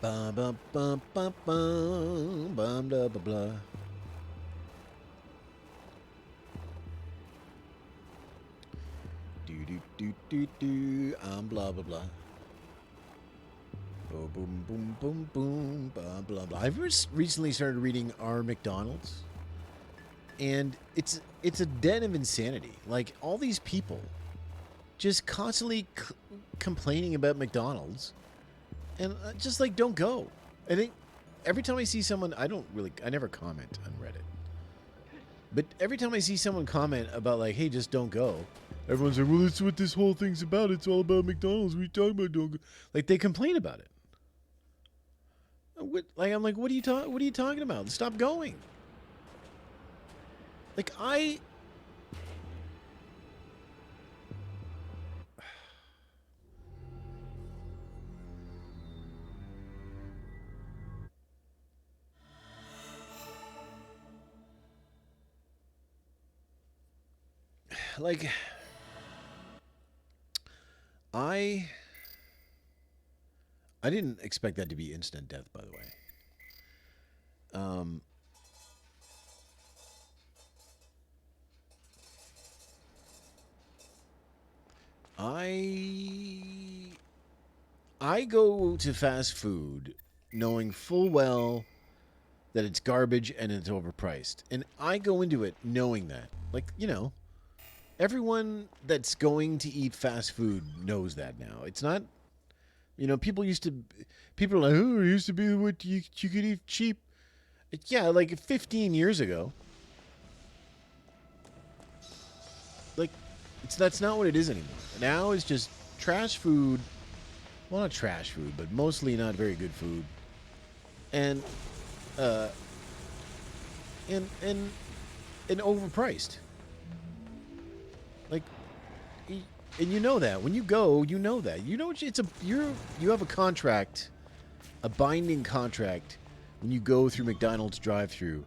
Bum bum bum bum bum bum blah blah blah. Do do do do do. Blah blah blah. Oh boom boom boom boom blah blah blah. I've recently started reading R. McDonald's, and it's a den of insanity. Like all these people, just constantly complaining about McDonald's. And just like, don't go. I think every time I see someone, I never comment on Reddit. But every time I see someone comment about like, hey, just don't go, everyone's like, well, that's what this whole thing's about. It's all about McDonald's. What are you talking about? Don't go. Like they complain about it. I'm like, what are you talking about? Stop going. Like I didn't expect that to be instant death, by the way. I go to fast food knowing full well that it's garbage and it's overpriced. And I go into it knowing that. Like, you know, everyone that's going to eat fast food knows that now. It's not, you know, people are like, oh, it used to be what you could eat cheap. Yeah, like 15 years ago. Like, that's not what it is anymore. Now it's just trash food. Well, not trash food, but mostly not very good food. And overpriced. Like, and you know that when you go, you know that you have a contract a binding contract when you go through McDonald's drive-through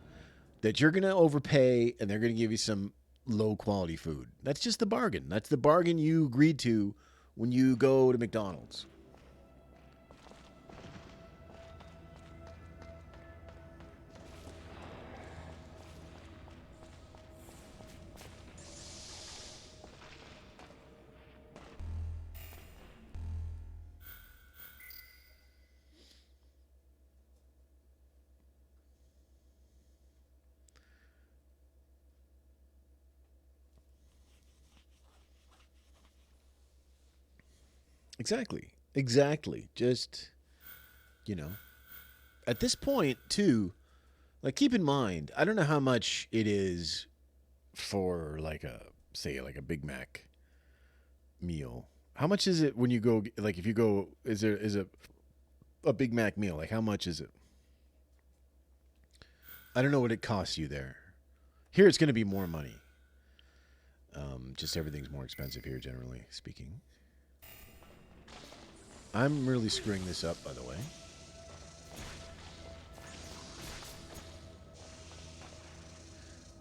that you're going to overpay and they're going to give you some low-quality food. That's just the bargain. That's the bargain you agreed to when you go to McDonald's. Exactly. Just, you know, at this point, too, like, keep in mind, I don't know how much it is for, like, say, like a Big Mac meal. How much is it when you go, like, if you go, is it a Big Mac meal? Like, how much is it? I don't know what it costs you there. Here, it's going to be more money. Just everything's more expensive here, generally speaking. I'm really screwing this up, by the way.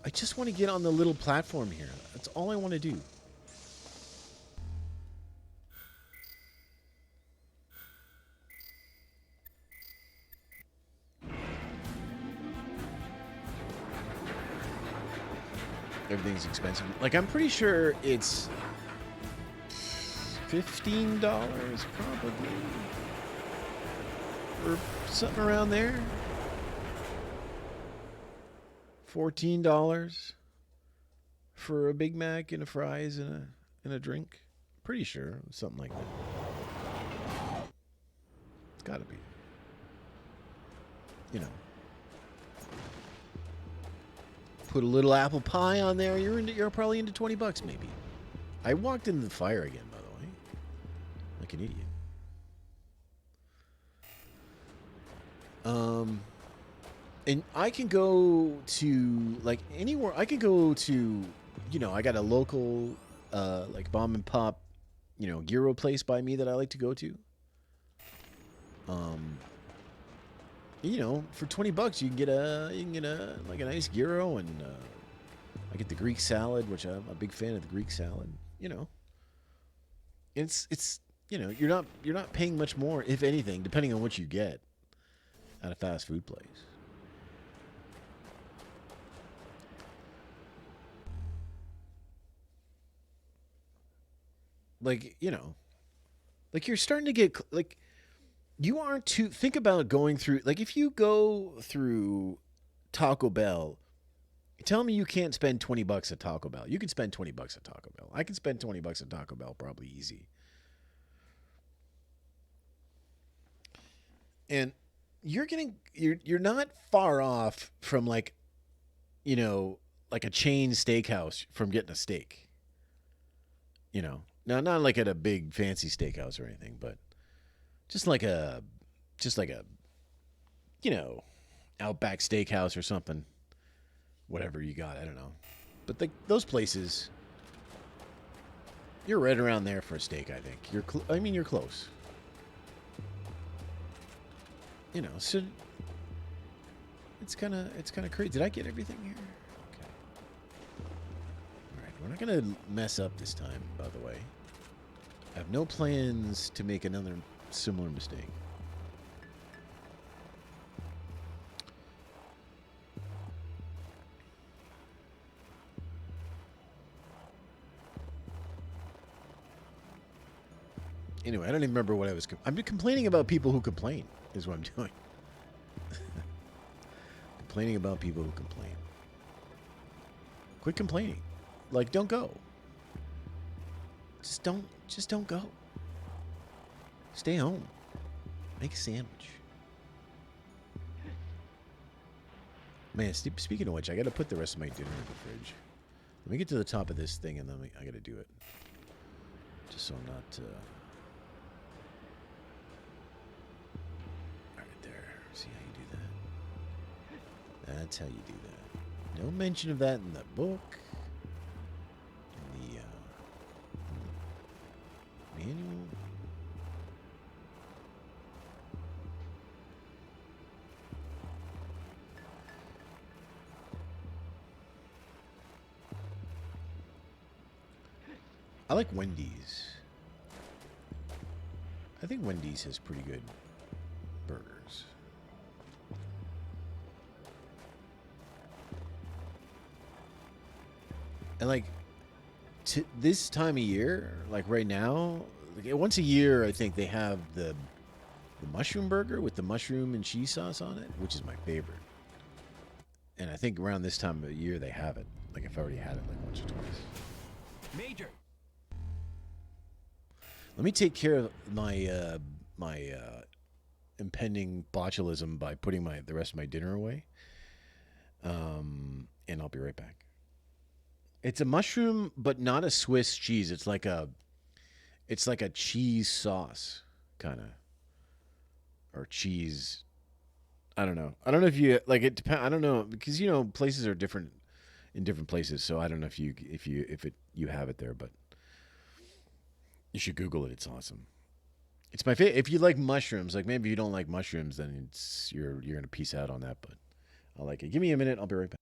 I just want to get on the little platform here. That's all I want to do. Everything's expensive. Like, I'm pretty sure it's $15 probably. Or something around there. $14 for a Big Mac and a fries and a drink. Pretty sure. Something like that. It's gotta be. You know. Put a little apple pie on there. You're probably into $20 maybe. I walked into the fire again, by the way. Like an idiot. And I can go to, like, anywhere. I can go to, you know, I got a local, like, bomb and pop, you know, gyro place by me that I like to go to. You know, for $20 you can get a like a nice gyro, and I get the Greek salad, which I'm a big fan of the Greek salad. You know, it's you know, you're not paying much more, if anything, depending on what you get at a fast food place. Like, you know, like, you're starting to get, like, you aren't too, think about going through, like, if you go through Taco Bell, tell me you can't spend $20 at Taco Bell. You can spend $20 at Taco Bell. I can spend $20 at Taco Bell, probably easy. And you're not far off from, like, you know, like a chain steakhouse from getting a steak. You know, now, not like at a big fancy steakhouse or anything, but just like a, you know, Outback Steakhouse or something. Whatever you got, I don't know. But those places, you're right around there for a steak, I think. You're close. You know, so it's kind of crazy. Did I get everything here? Okay. All right, we're not going to mess up this time, by the way. I have no plans to make another similar mistake. Anyway, I don't even remember what I was. I'm complaining about people who complain, is what I'm doing. Complaining about people who complain. Quit complaining. Like, don't go. Just don't go. Stay home. Make a sandwich. Man, speaking of which, I got to put the rest of my dinner in the fridge. Let me get to the top of this thing, and then I got to do it. Just so I'm not... Right there. See how you do that? That's how you do that. No mention of that in the book. In the manual. I like Wendy's. I think Wendy's has pretty good burgers. And like this time of year, like right now, like once a year, I think they have the mushroom burger with the mushroom and cheese sauce on it, which is my favorite. And I think around this time of year they have it. Like I've already had it like once or twice. Major, Let me take care of my impending botulism by putting the rest of my dinner away. And I'll be right back. It's a mushroom, but not a Swiss cheese. It's like a cheese sauce, kind of, or cheese. I don't know. I don't know if you like it. I don't know because places are different in different places. So I don't know if you have it there, but you should Google it. It's awesome. It's my favorite. If you like mushrooms, like maybe you don't like mushrooms, then you're gonna piece out on that. But I like it. Give me a minute. I'll be right back.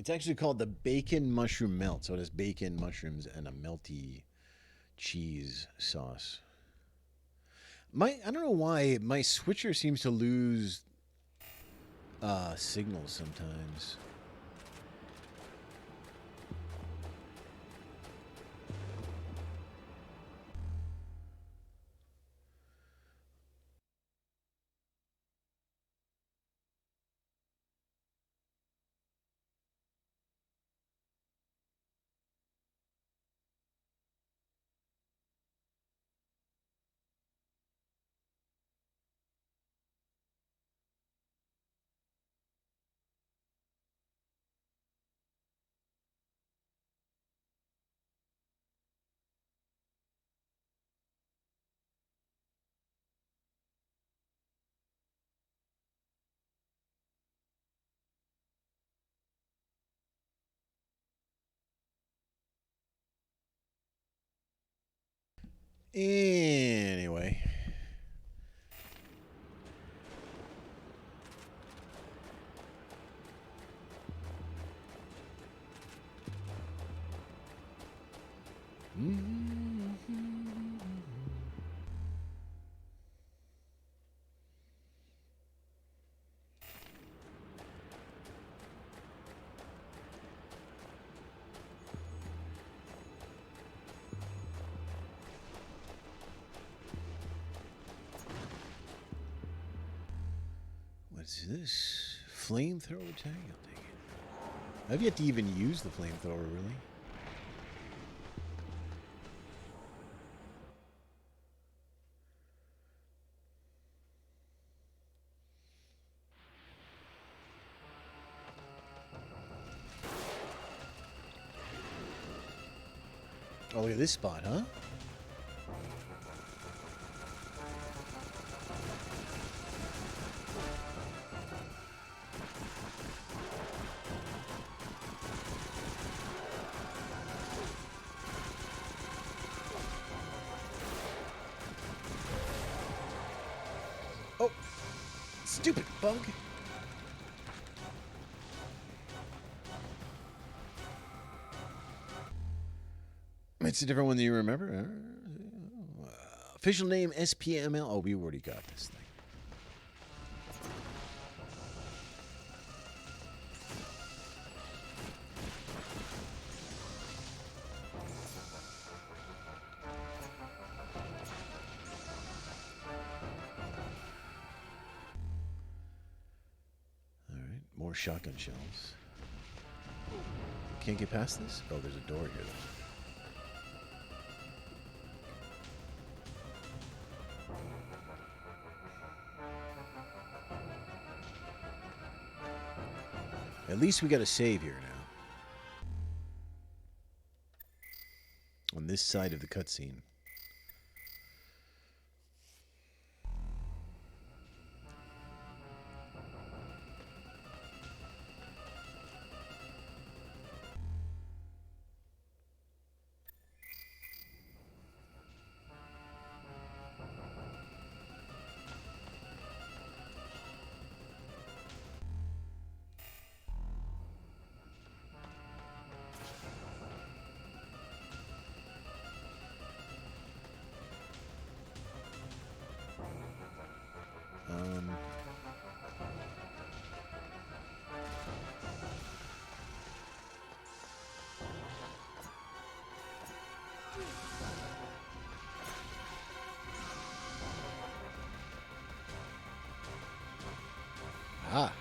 It's actually called the bacon mushroom melt. So it has bacon, mushrooms, and a melty cheese sauce. I don't know why my switcher seems to lose signals sometimes. Anyway. What's this? Flamethrower tag? I'll take it. I've yet to even use the flamethrower, really. Oh, look at this spot, huh? Oh, stupid bug. It's a different one than you remember. Official name SPML. Oh, we already got this thing. All right, more shotgun shells. Can't get past this? Oh, there's a door here, though. At least we got a save here now. On this side of the cutscene. Ah.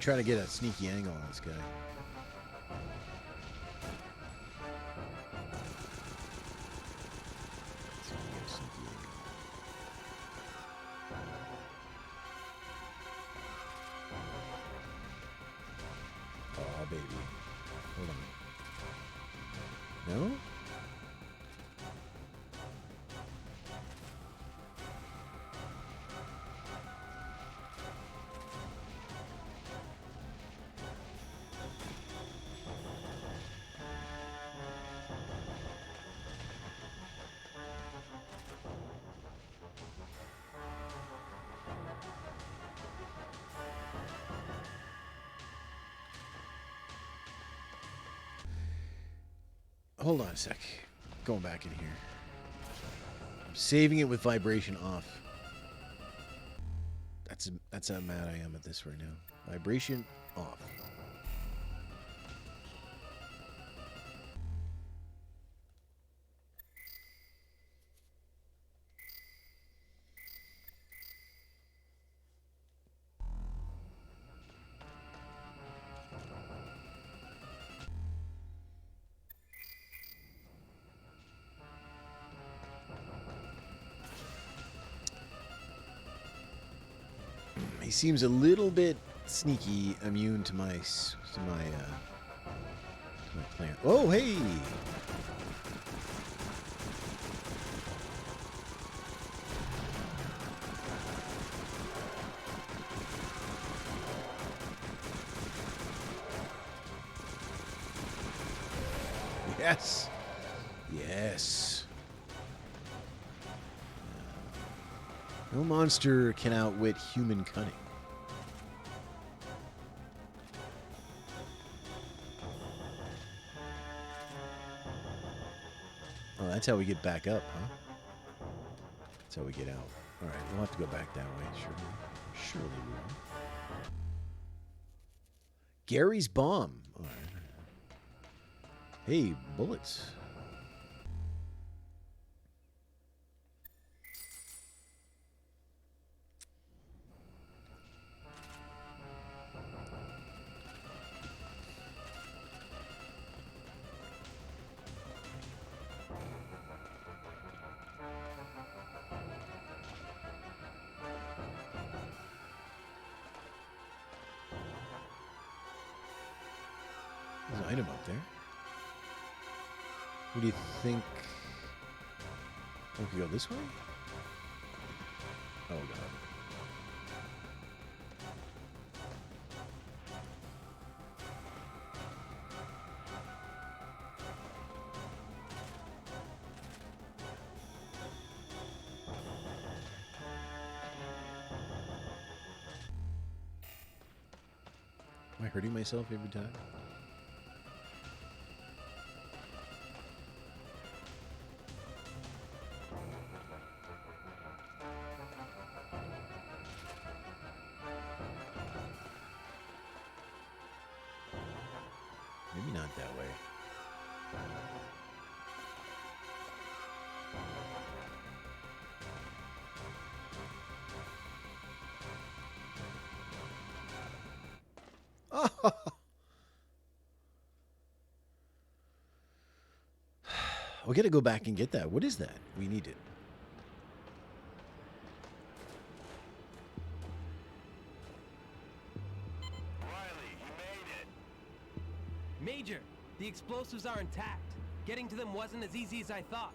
Trying to get a sneaky angle on this guy. See if we can get a sneaky angle. No? Hold on a sec. Going back in here. I'm saving it with vibration off. That's how mad I am at this right now. Vibration off. He seems a little bit sneaky, immune to my plant. Oh, hey! Yes! Yes! No monster can outwit human cunning. Oh, that's how we get back up, huh? That's how we get out. Alright, we'll have to go back that way, surely. Surely we will. Gary's bomb. Alright. Hey, bullets. There's an item up there. What do you think? We could go this way? Oh, God. Am I hurting myself every time? Maybe not that way. Oh! We gotta go back and get that. What is that? We need it. Riley, you made it. Major, the explosives are intact. Getting to them wasn't as easy as I thought.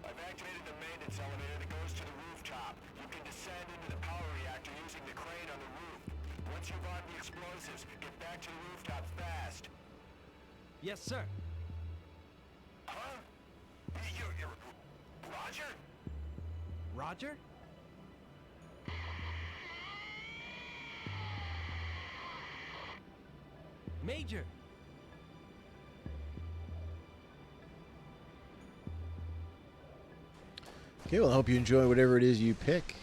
I've activated the maintenance elevator that goes to the rooftop. You can descend into the power reactor using the crane on the roof. Once you've armed the explosives, get back to the rooftop fast. Yes, sir. Huh? You're Roger? Roger? Major! Okay, well, I hope you enjoy whatever it is you pick.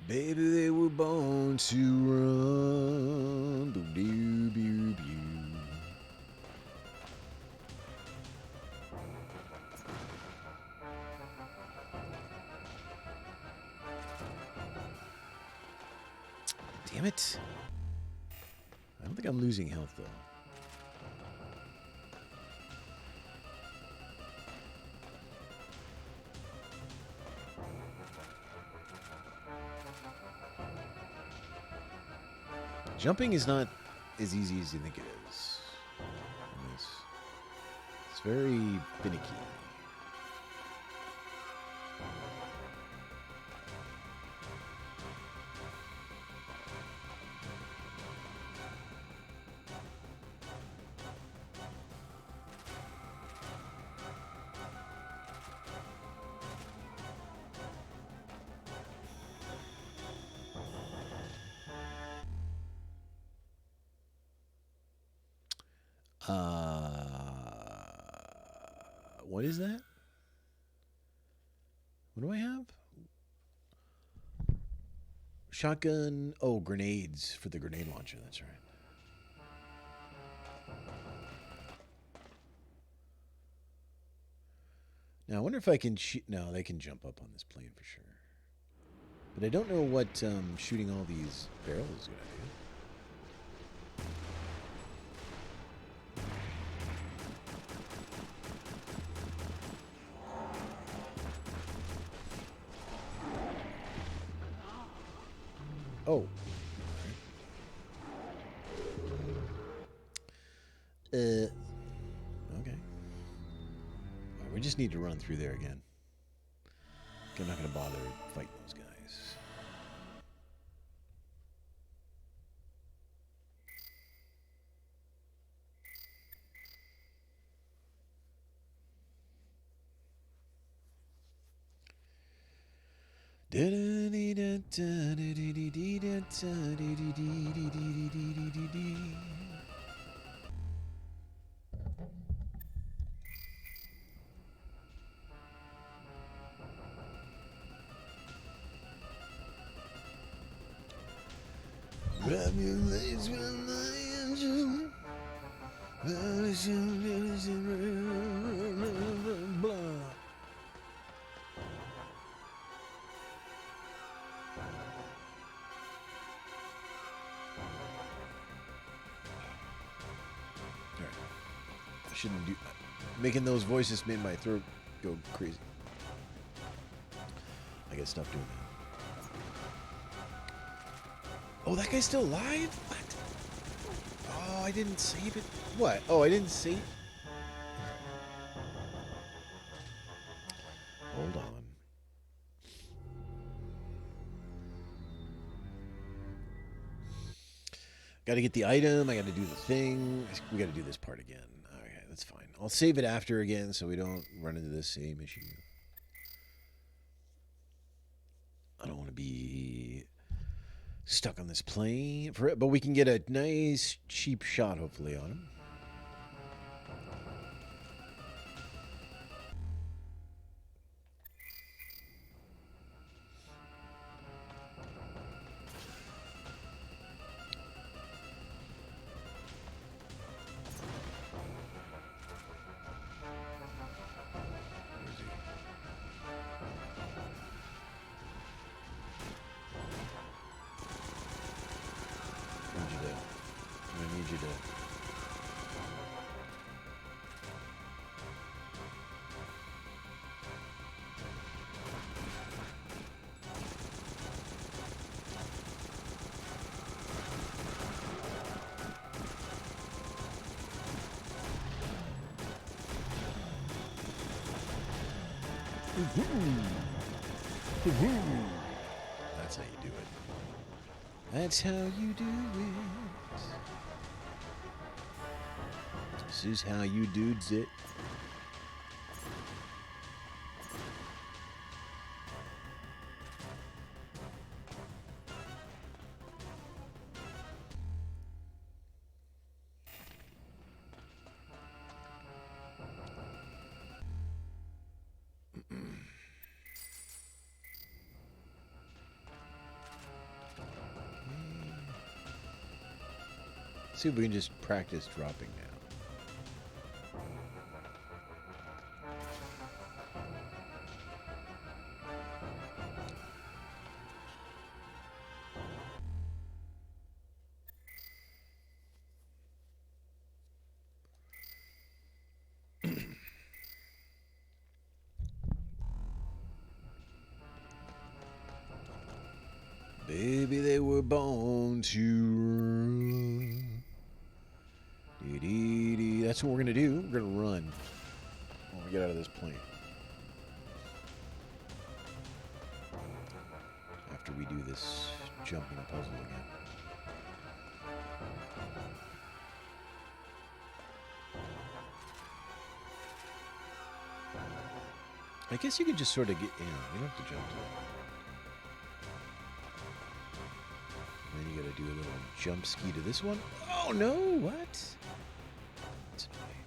Baby, they were born to run. Boo-doo-boo-boo. Damn it. I don't think I'm losing health, though. Jumping is not as easy as you think it is. It's very finicky. What is that? What do I have? Shotgun. Oh, grenades for the grenade launcher. That's right. Now, I wonder if I can shoot. No, they can jump up on this plane for sure. But I don't know what shooting all these barrels is going to do. Oh. Okay. We just need to run through there again. I'm not going to bother fighting those guys. Grab your legs from the engine. I shouldn't do. Making those voices made my throat go crazy. I gotta stop doing that. Oh, that guy's still alive? What? Oh, I didn't save it. What? Oh, I didn't save. Hold on. Got to get the item. I got to do the thing. We got to do this part again. Okay, that's fine. I'll save it after again so we don't run into the same issue. I don't want to be stuck on this plane for it, but we can get a nice cheap shot hopefully on him. That's how you do it. That's how you do it. This is how you dudes it. See if we can just practice dropping now. Baby, they were born to run. that's what we're gonna do. We're gonna run when we get out of this plane. After we do this jumping puzzle again. I guess you could just sort of get, you don't have to jump to it. And then you gotta do a little jump ski to this one. Oh no, what? That's annoying.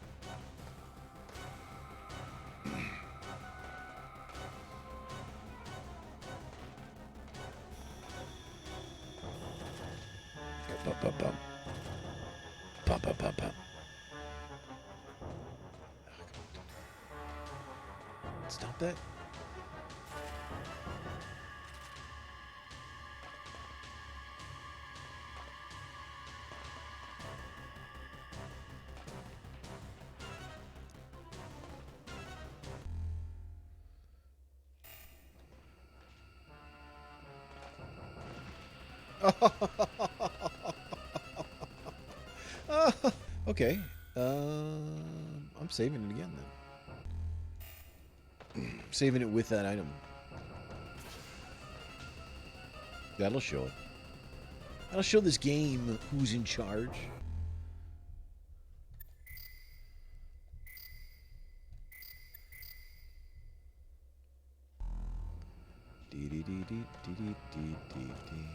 Bum, bum, bum. Bum, bum, bum, bum. Stop that. Okay. I'm saving it again then. Saving it with that item. That'll show it. That'll show this game who's in charge. Dee dee dee dee dee dee dee dee dee.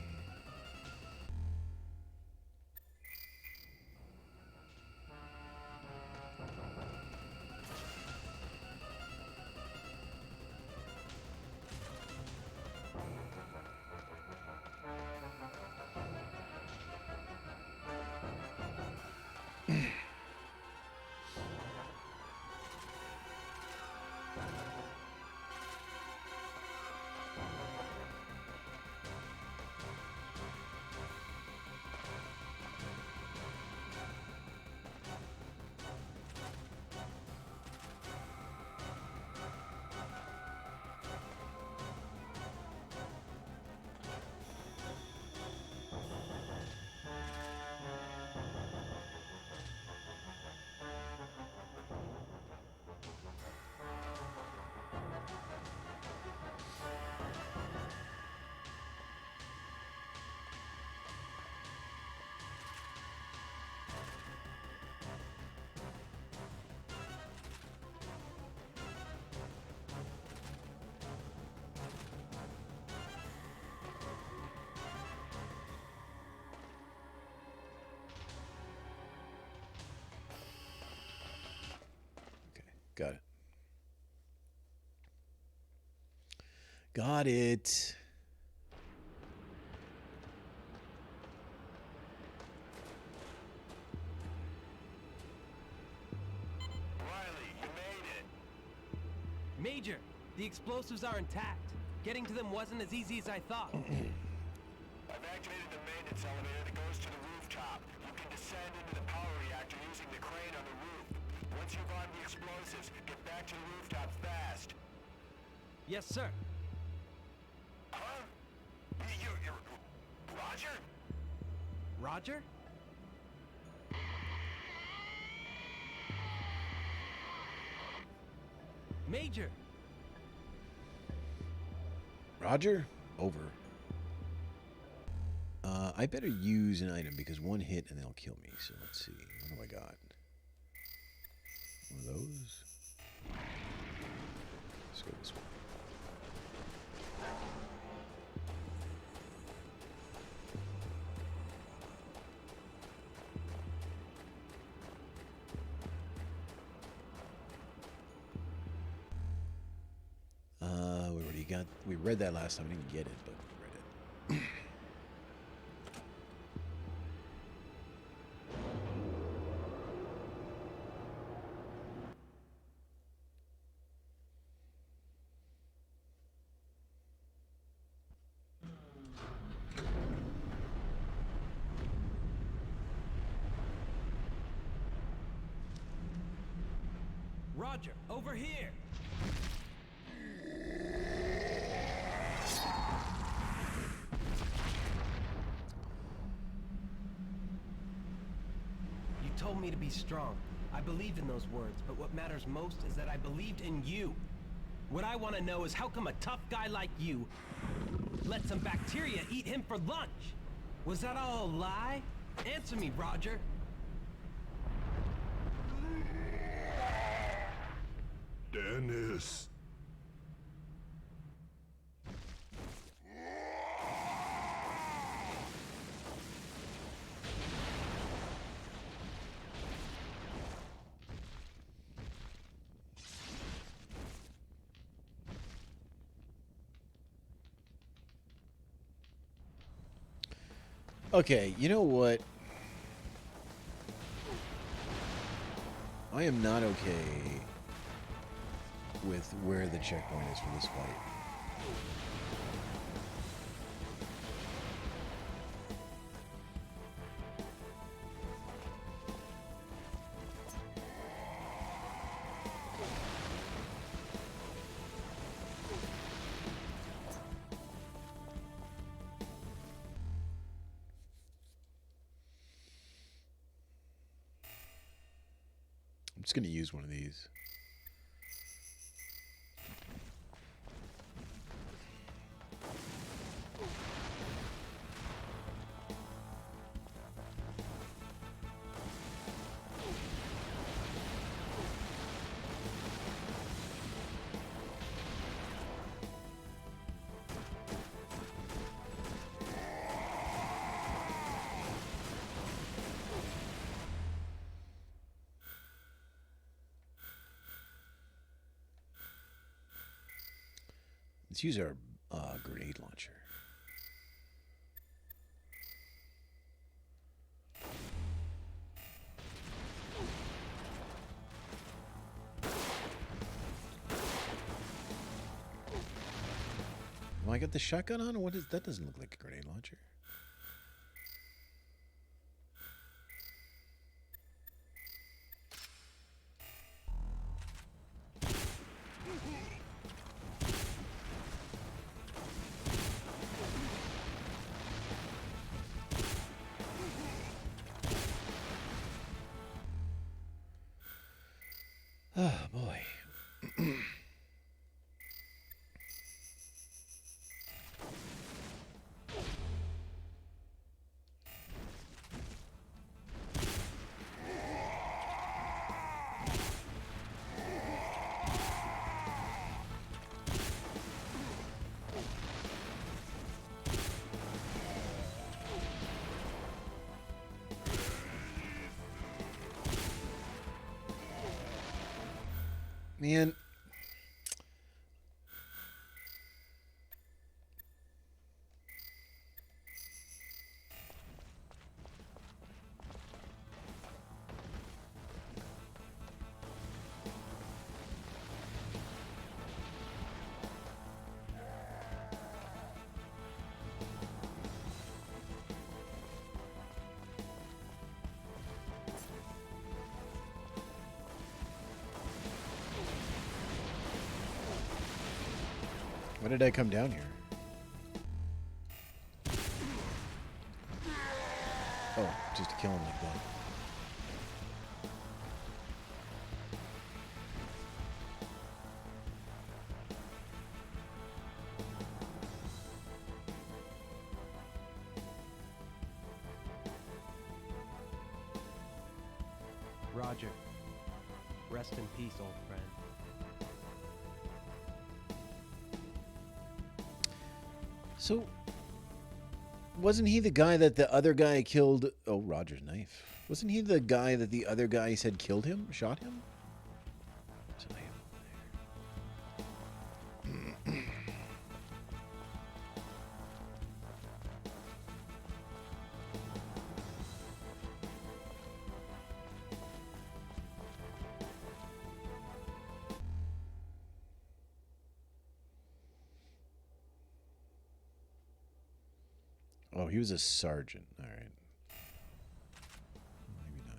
Got it. Got it. Riley, you made it. Major, the explosives are intact. Getting to them wasn't as easy as I thought. I've activated the maintenance elevator that goes to the rooftop. You can descend into the power reactor using the crane on the roof. Once you've armed the explosives, get back to the rooftop fast. Yes, sir. Huh? You're Roger? Roger? Major! Roger, over. I better use an item because one hit and they'll kill me. So let's see. What do I got? One of those. Let's go this way. We already got. We read that last time. We didn't get it, but we read it. Roger, over here! You told me to be strong. I believed in those words, but what matters most is that I believed in you. What I want to know is how come a tough guy like you let some bacteria eat him for lunch? Was that all a lie? Answer me, Roger. Dennis. Okay, you know what? I am not okay with where the checkpoint is for this fight. I'm just going to use one of these. Let's use our grenade launcher. Well, I got the shotgun on? What is that? Doesn't look like a grenade launcher. Oh, boy. Man. Why did I come down here? Oh, just to kill him like that. Roger. Rest in peace, old friend. So, wasn't he the guy that the other guy killed? Oh, Roger's knife. Wasn't he the guy that the other guy said killed him? Shot him? So I am Oh, he was a sergeant. All right. Maybe not.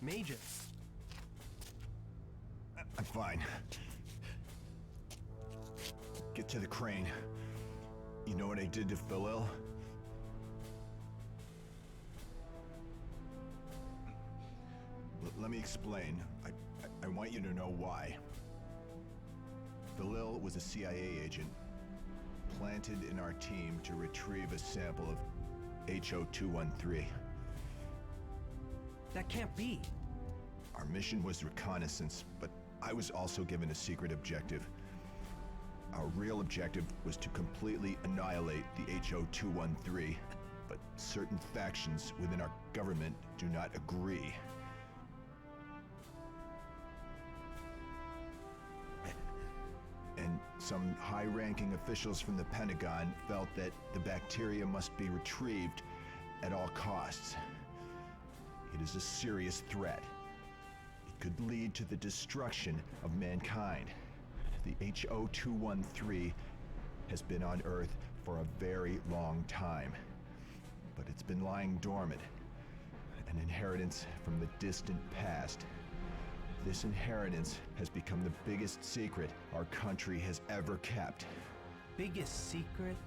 Major. I'm fine. Get to the crane. You know what I did to Phil? Let me explain. I want you to know why. Phil was a CIA agent planted in our team to retrieve a sample of HO213. That can't be. Our mission was reconnaissance, but I was also given a secret objective. Our real objective was to completely annihilate the HO213, but certain factions within our government do not agree. And some high-ranking officials from the Pentagon felt that the bacteria must be retrieved at all costs. It is a serious threat. It could lead to the destruction of mankind. The HO213 has been on Earth for a very long time, but it's been lying dormant, an inheritance from the distant past. This inheritance has become the biggest secret our country has ever kept. Biggest secret?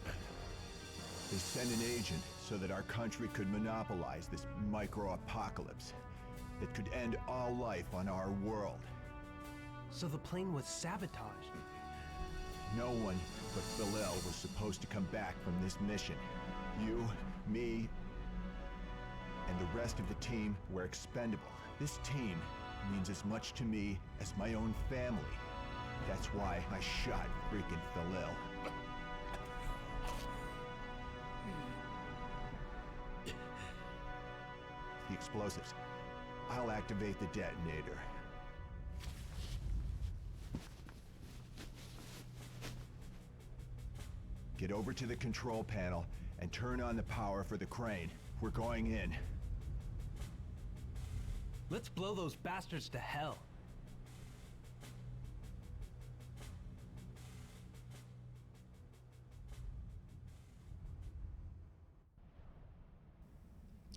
They sent an agent so that our country could monopolize this micro-apocalypse that could end all life on our world. So the plane was sabotaged. No one but Phil was supposed to come back from this mission. You, me, and the rest of the team were expendable. This team means as much to me as my own family. That's why I shot freaking Phil. The explosives. I'll activate the detonator. Get over to the control panel and turn on the power for the crane. We're going in. Let's blow those bastards to hell.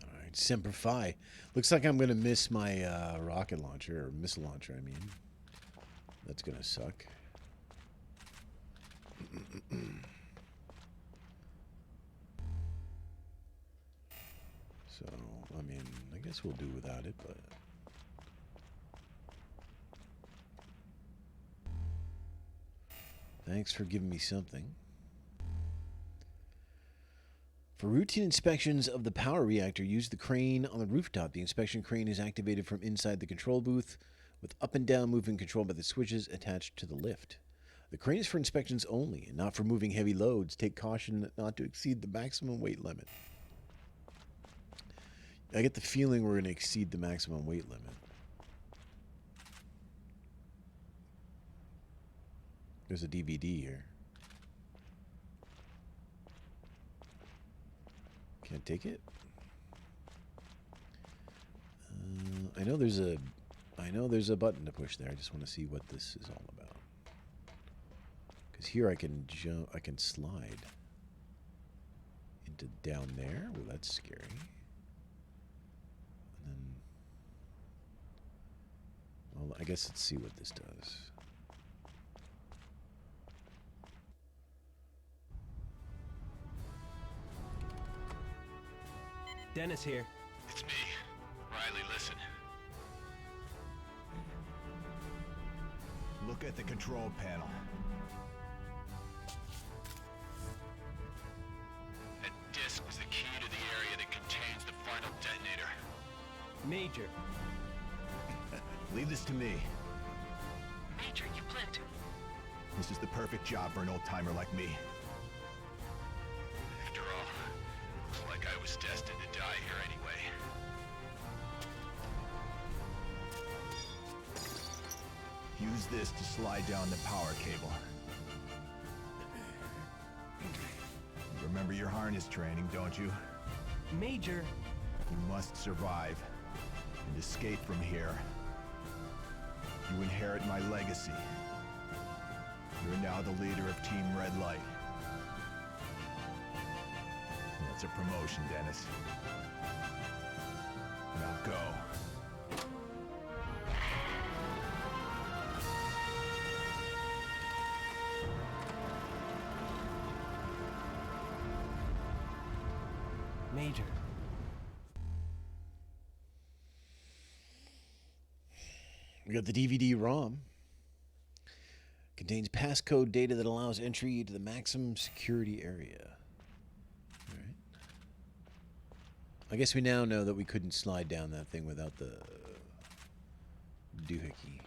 All right, Semper Fi. Looks like I'm gonna miss my rocket launcher, or missile launcher, I mean. That's gonna suck. So, I mean, I guess we'll do without it, but... Thanks for giving me something. For routine inspections of the power reactor, use the crane on the rooftop. The inspection crane is activated from inside the control booth with up and down movement controlled by the switches attached to the lift. The crane is for inspections only and not for moving heavy loads. Take caution not to exceed the maximum weight limit. I get the feeling we're going to exceed the maximum weight limit. There's a DVD here. Can't take it. I know there's a button to push there. I just want to see what this is all about. Because here I can jump. I can slide into down there. Well, that's scary. And then, well, I guess let's see what this does. Dennis here. It's me. Riley, listen. Look at the control panel. That disc is the key to the area that contains the final detonator. Major. Leave this to me. Major, you plan to. This is the perfect job for an old-timer like me. After all, looks like I was destined to die here anyway. Use this to slide down the power cable. You remember your harness training, don't you? Major. You must survive and escape from here. You inherit my legacy. You're now the leader of Team Red Light. That's a promotion, Dennis. Now go. Major. We got the DVD-ROM. Contains passcode data that allows entry to the maximum security area. All right. I guess we now know that we couldn't slide down that thing without the doohickey.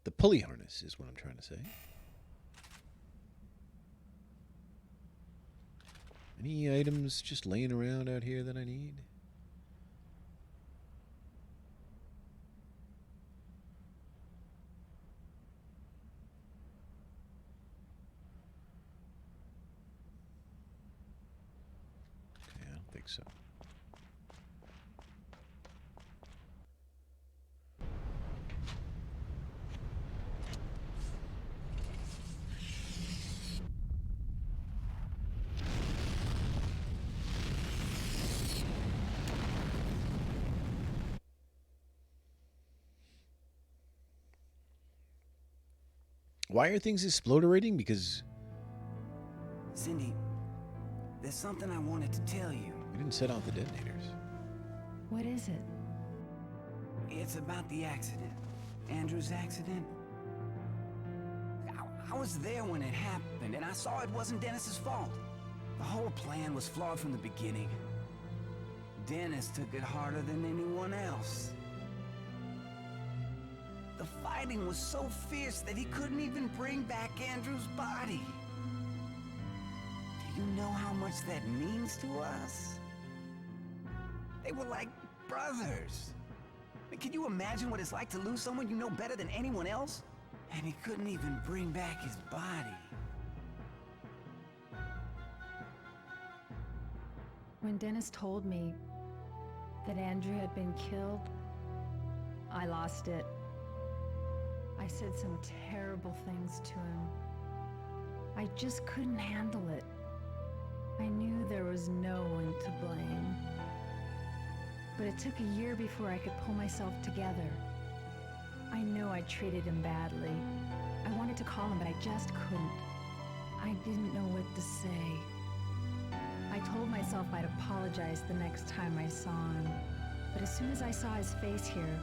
The pulley harness is what I'm trying to say. Any items just laying around out here that I need? Okay, I don't think so. Why are things exploderating? Because Cindy, there's something I wanted to tell you. we didn't set off the detonators. What is it? It's about the accident. Andrew's accident. I was there when it happened, and I saw it wasn't Dennis's fault. The whole plan was flawed from the beginning. Dennis took it harder than anyone else. The fighting was so fierce that he couldn't even bring back Andrew's body. Do you know how much that means to us? They were like brothers. Can you imagine what it's like to lose someone you know better than anyone else? And he couldn't even bring back his body. When Dennis told me that Andrew had been killed, I lost it. I said some terrible things to him. I just couldn't handle it. I knew there was no one to blame. But it took a year before I could pull myself together. I know I treated him badly. I wanted to call him, but I just couldn't. I didn't know what to say. I told myself I'd apologize the next time I saw him. But as soon as I saw his face here,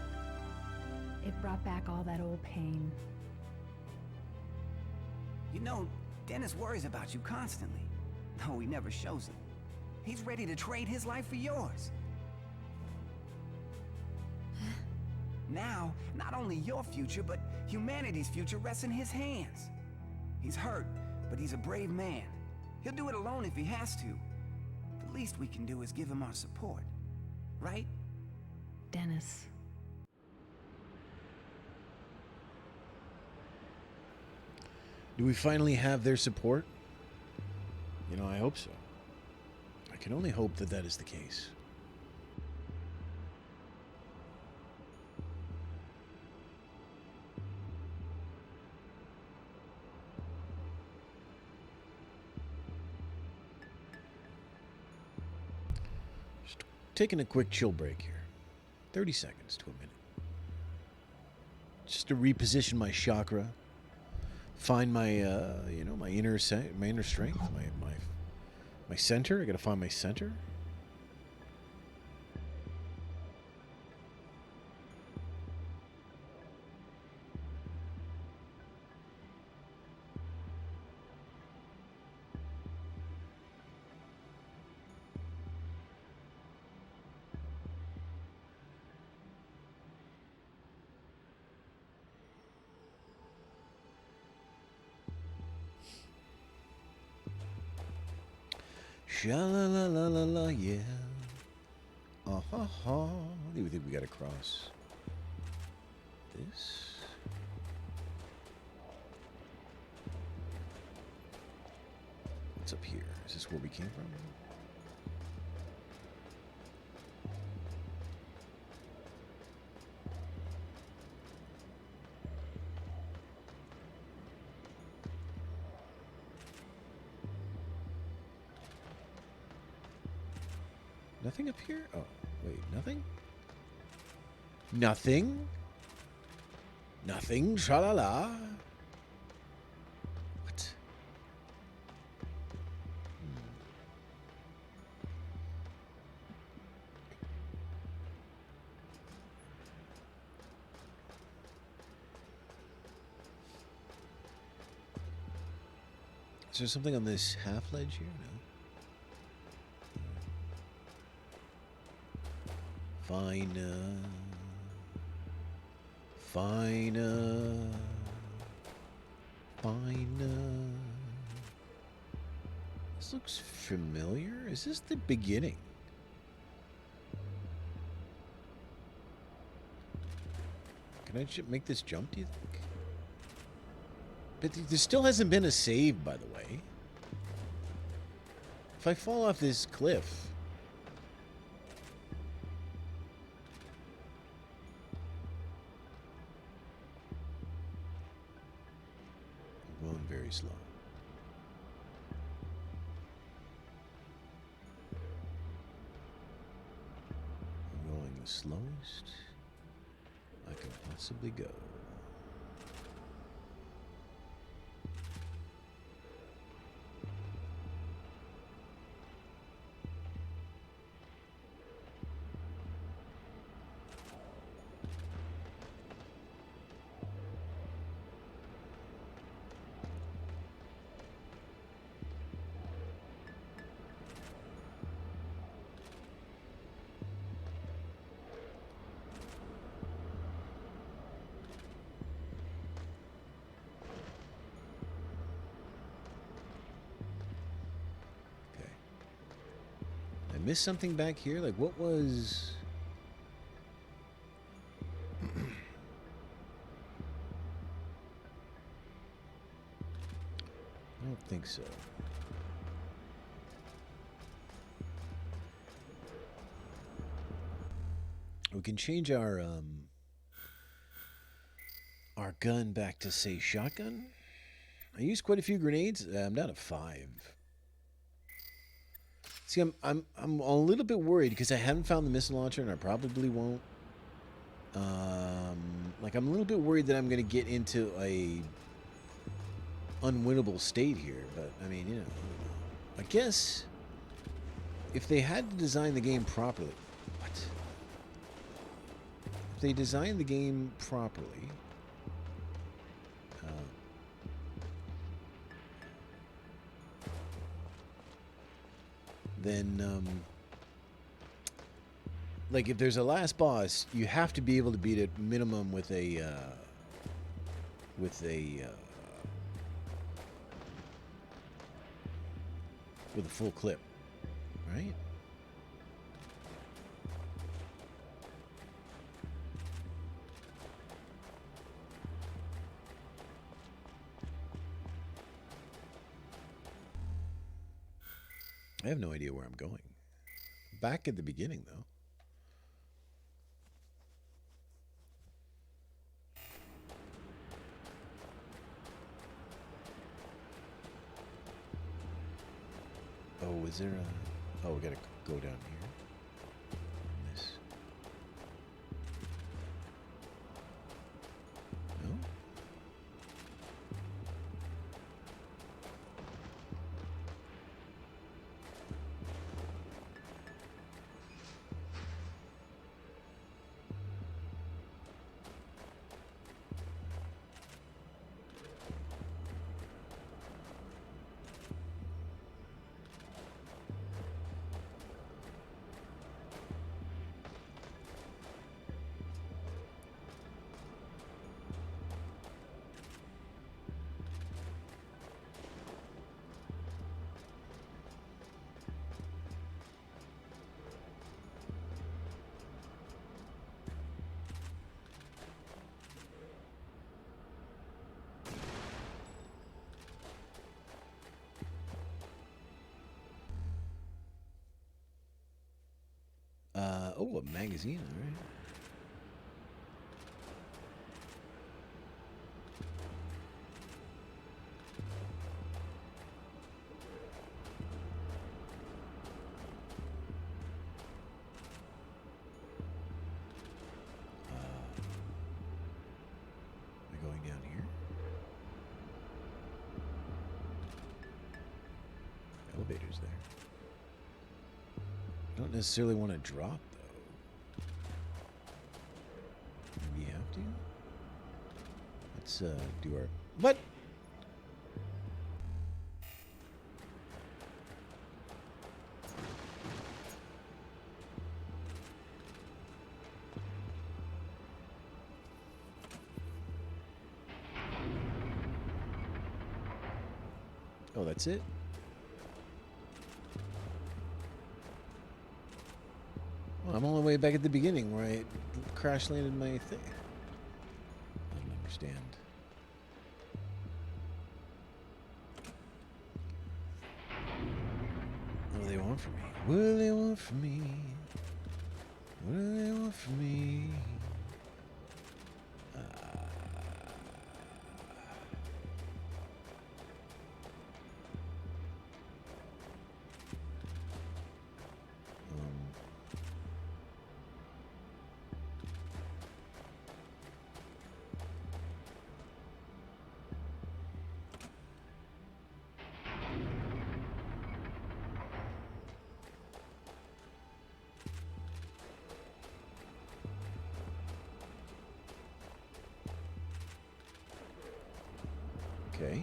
it brought back all that old pain. You know, Dennis worries about you constantly. though he never shows it. He's ready to trade his life for yours. Now, not only your future, but humanity's future rests in his hands. He's hurt, but he's a brave man. He'll do it alone if he has to. The least we can do is give him our support. Right? Dennis. Do we finally have their support? You know, I hope so. I can only hope that that is the case. Just taking a quick chill break here. 30 seconds to a minute. Just to reposition my chakra. Find my, my inner strength, my center. I gotta find my center. Sha-la-la-la-la-la, yeah. Uh-ha-ha. What do you think we gotta cross? This? What's up here? Is this where we came from? Nothing up here? Oh, wait, nothing? Nothing? Nothing. Tra-la-la. What? Is there something on this half ledge here? No. Fine. Fine. Fine. This looks familiar. Is this the beginning? Can I make this jump, do you think? But there still hasn't been a save, by the way. If I fall off this cliff... I'm going very slow. I'm going the slowest I can possibly go. Missed something back here? Like, what was... I don't think so. We can change our gun back to, say, shotgun. I used quite a few grenades. I'm down to 5. See, I'm a little bit worried because I haven't found the missile launcher, and I probably won't. Like, I'm a little bit worried that I'm going to get into a unwinnable state here. But I mean, you know, I guess if they had to design the game properly, what? If they designed the game properly. Then, like, if there's a last boss, you have to be able to beat it minimum with a full clip, right? I have no idea where I'm going. Back at the beginning, though. Oh, is there a... Oh, we gotta go down here. This. No? Oh, a magazine, all right. elevators there. I don't necessarily want to drop, though. Maybe you have to? Let's do our... What? Oh, that's it? Well, I'm all the way back at the beginning where I crash landed my thing. I don't understand. What do they want from me? What do they want from me? What do they want from me? Okay.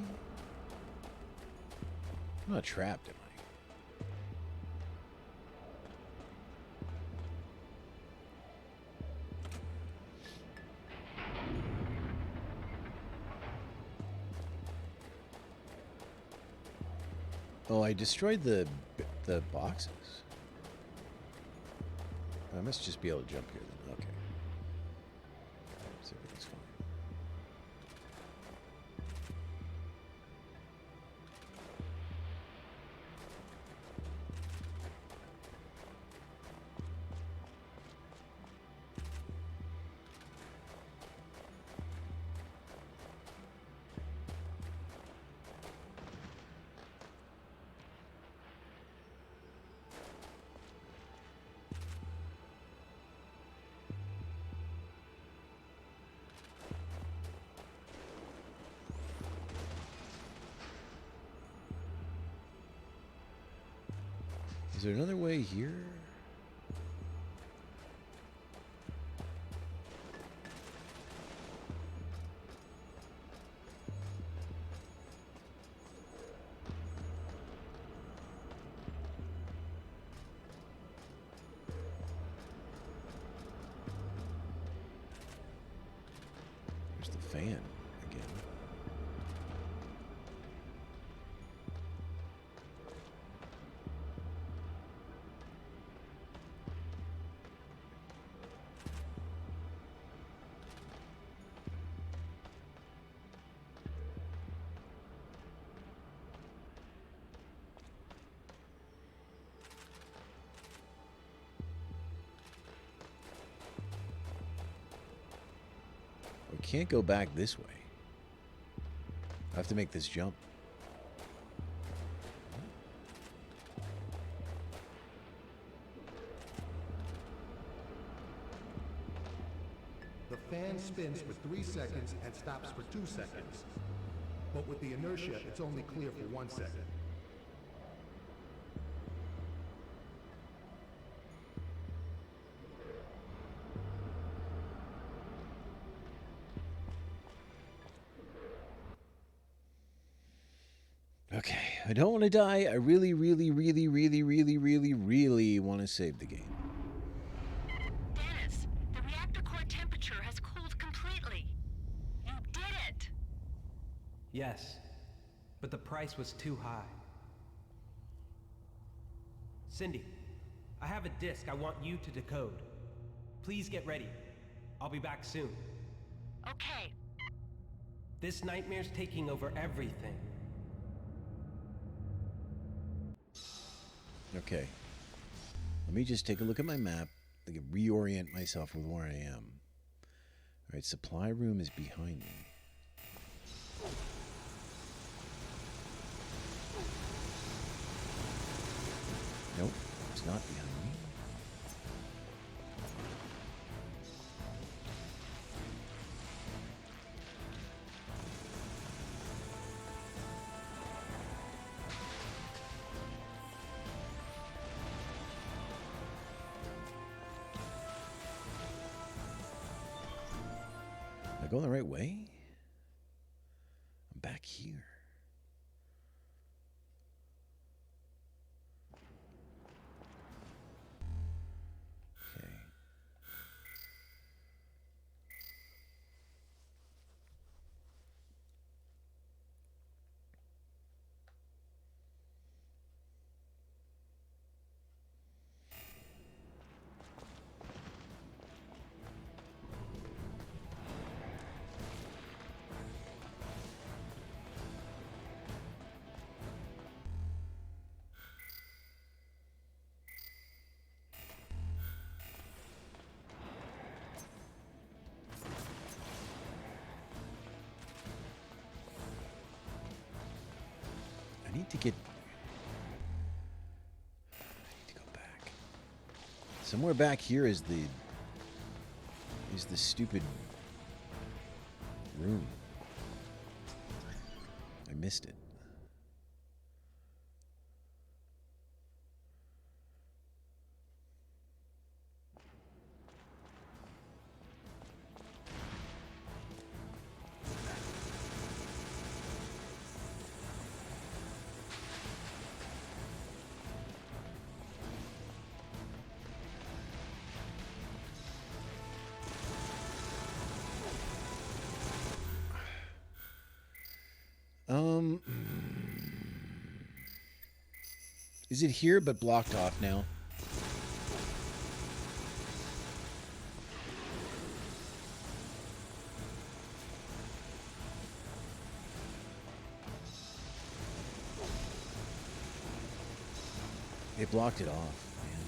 I'm not trapped, am I? Oh, I destroyed the boxes. I must just be able to jump here then. Okay. So everything's fine. Is there another way here? There's the fan again. We can't go back this way. I have to make this jump. The fan spins for 3 seconds and stops for 2 seconds. But with the inertia, it's only clear for 1 second. Okay, I don't want to die. I really want to save the game. Dennis, the reactor core temperature has cooled completely. You did it! Yes, but the price was too high. Cindy, I have a disk I want you to decode. Please get ready. I'll be back soon. Okay. This nightmare's taking over everything. Okay. Let me just take a look at my map. I can reorient myself with where I am. All right, supply room is behind me. Nope, it's not behind me. going the right way? I'm back here. Okay. I need to go back. Somewhere back here is the stupid room. I missed it. Is it here but blocked off now? They blocked it off, man.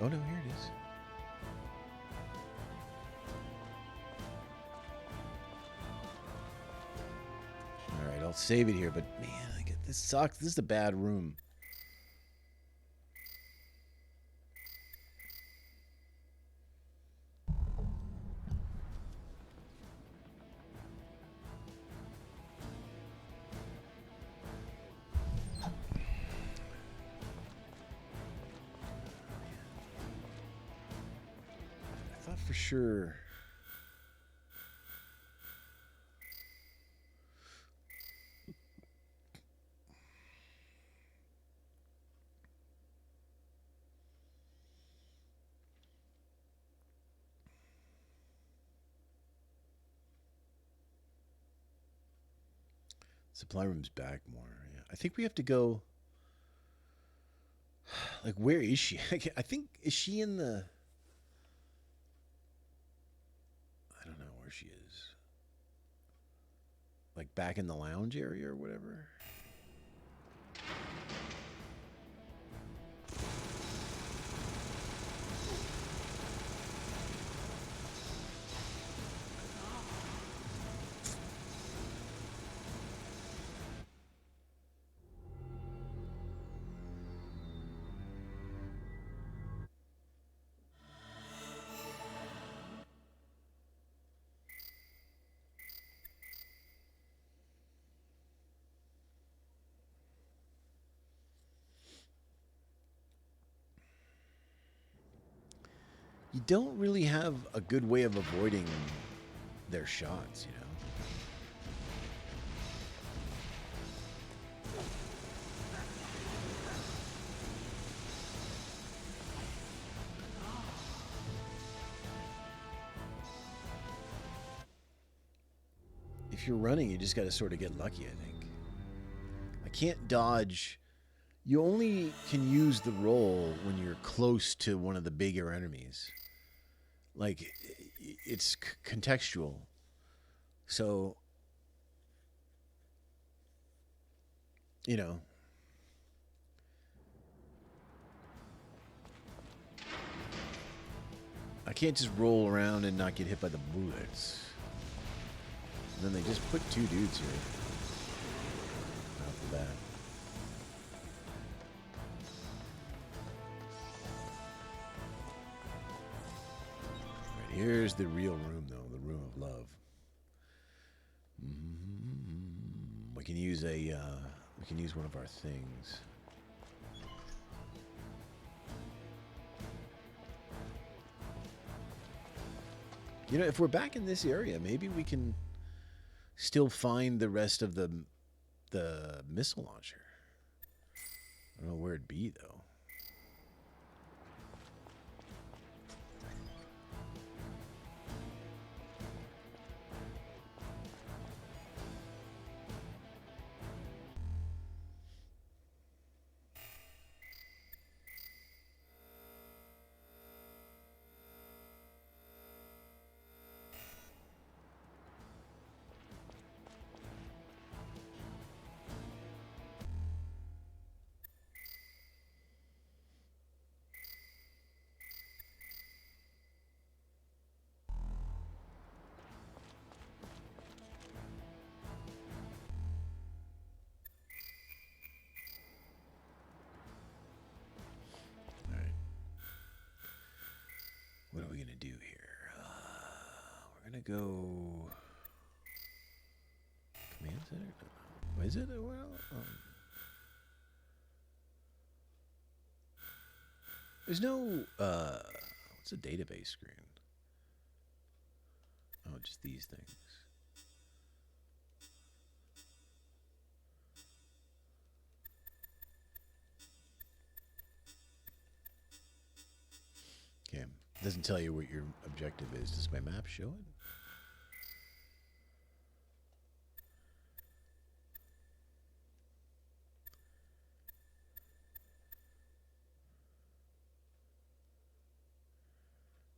Oh no, here it is. Alright, I'll save it here, but man, this sucks. This is a bad room. For sure. Supply room's back more. Yeah. I think we have to go. Like, where is she? I think, is she in the... I don't know where she is. Like back in the lounge area or whatever. You don't really have a good way of avoiding their shots, you know? If you're running, you just got to sort of get lucky, I think. I can't dodge. You only can use the roll when you're close to one of the bigger enemies. Like, it's contextual. So, you know. I can't just roll around and not get hit by the bullets. And then they just put two dudes here. Off the bat. Right, here's the real room, though. The room of love. We can use a. We can use one of our things. You know, if we're back in this area, maybe we can still find the rest of the missile launcher. I don't know where it'd be, though. What are we gonna do here? We're gonna go command center. No. Is it? Well, there's no. What's a database screen? Oh, just these things. Okay. Doesn't tell you what your objective is. Does my map show it?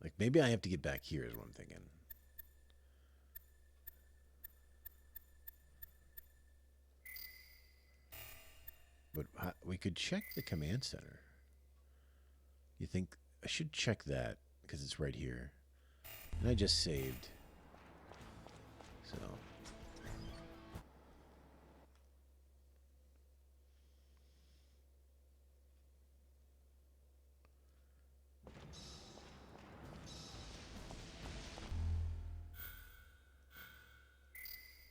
Like, maybe I have to get back here is what I'm thinking. But we could check the command center. You think I should check that because it's right here. And I just saved. So.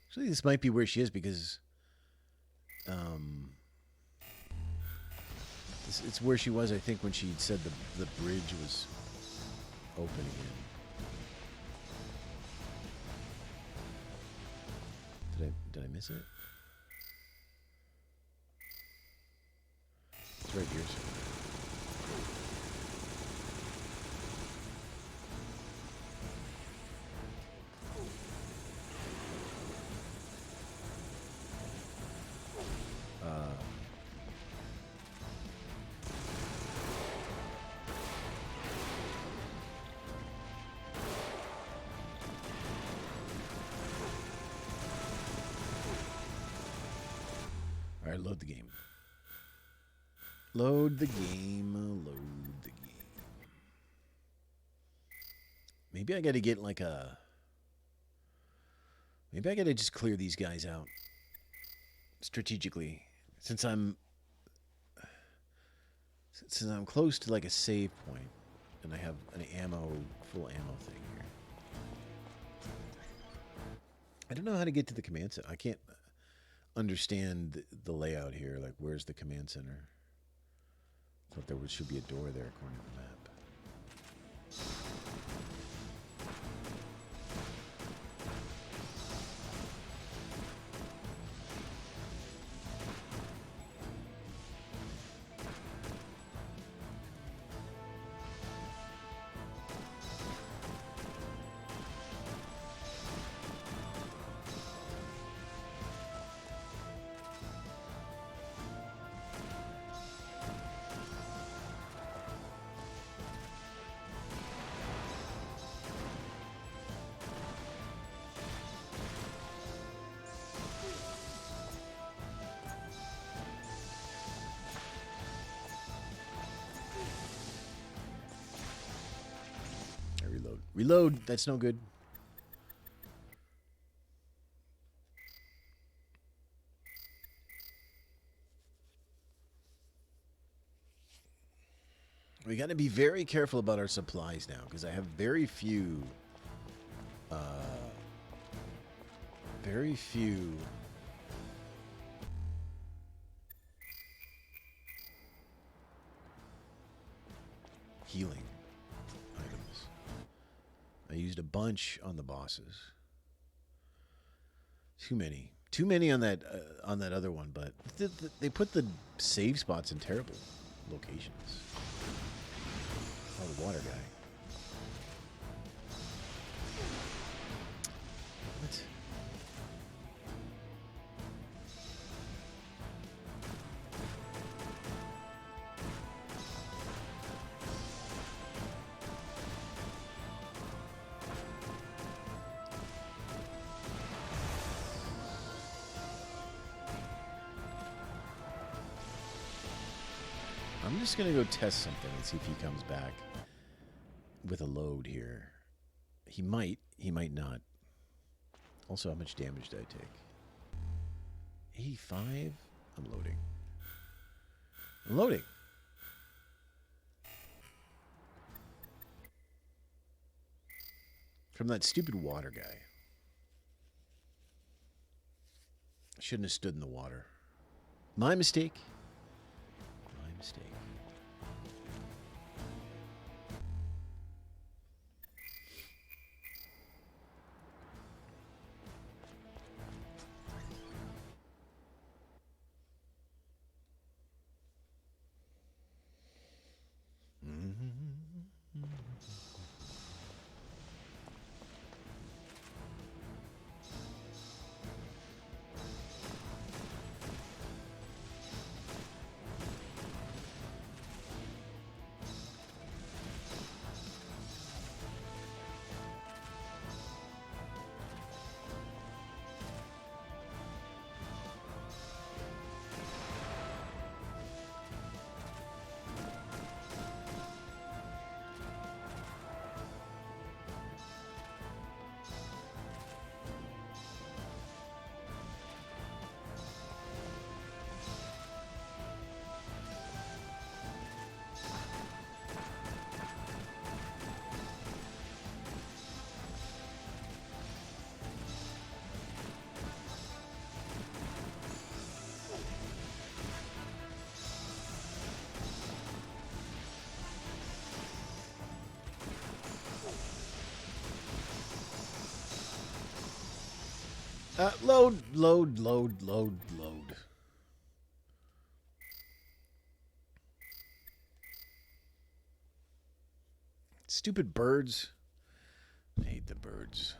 Actually, this might be where she is because it's where she was, I think, when she said the bridge was open again. Did I miss it? It's right here somewhere. All right, load the game. Load the game. Load the game. Maybe I got to get like a... Maybe I got to just clear these guys out strategically. Since I'm close to like a save point and I have an full ammo thing here. I don't know how to get to the command center. I can't understand the layout here. Like, where's the command center? I thought there should be a door there according to the map. Reload. That's no good. We got to be very careful about our supplies now because I have very few healing items. I used a bunch on the bosses. Too many. Too many on that other one, but they put the save spots in terrible locations. Oh, the water guy. What? I'm just gonna go test something and see if he comes back with a load here. He might not. Also, how much damage did I take? 85? I'm loading. I'm loading. From that stupid water guy. I shouldn't have stood in the water. My mistake. My mistake. Load. Stupid birds. I hate the birds.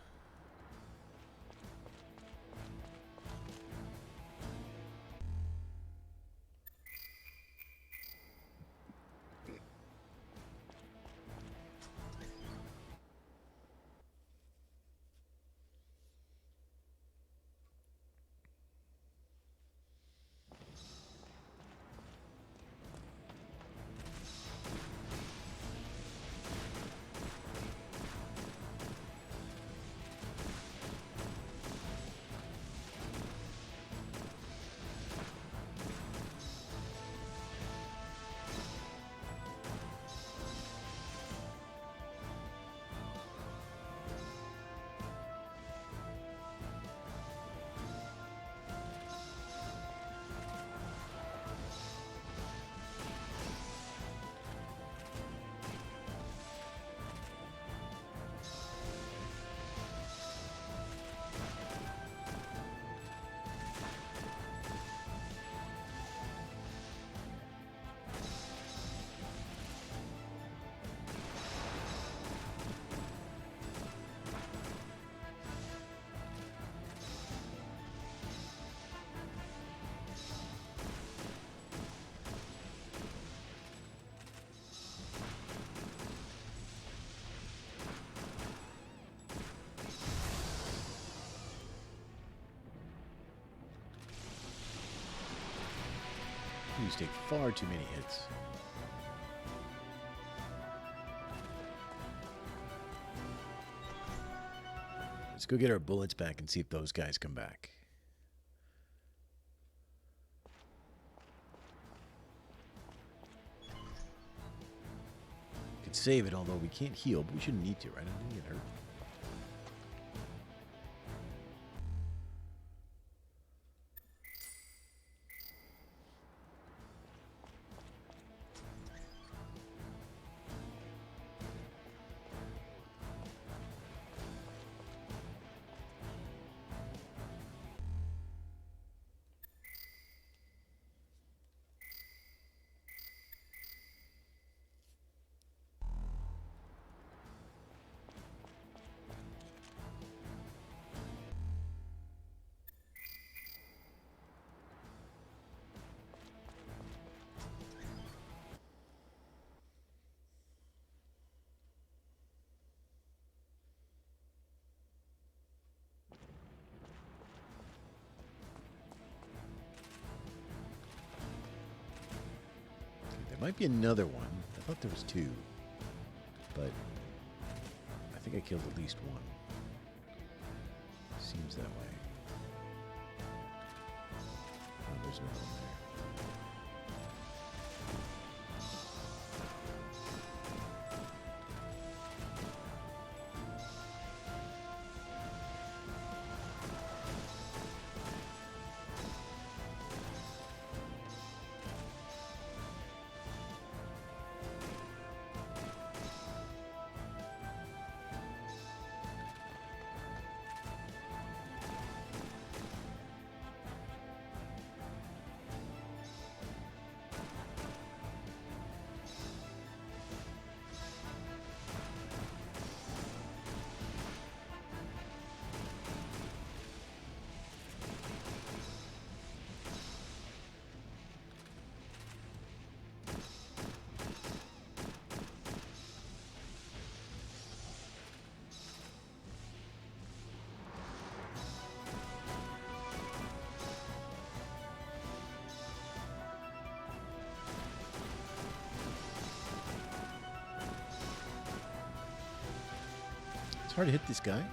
These take far too many hits. Let's go get our bullets back and see if those guys come back. Could save it, although we can't heal, but we shouldn't need to, right? I didn't get hurt. Might be another one. I thought there was two. But I think I killed at least one. Seems that way. Oh, there's another one there. It's hard to hit this guy.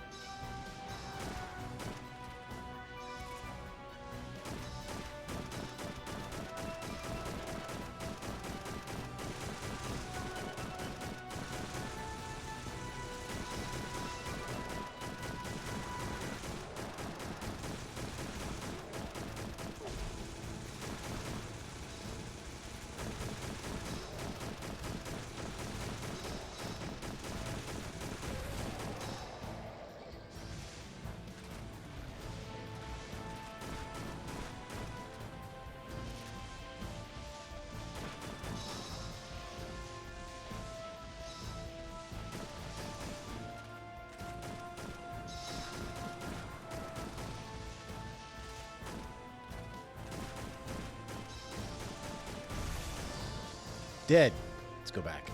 Dead. Let's go back.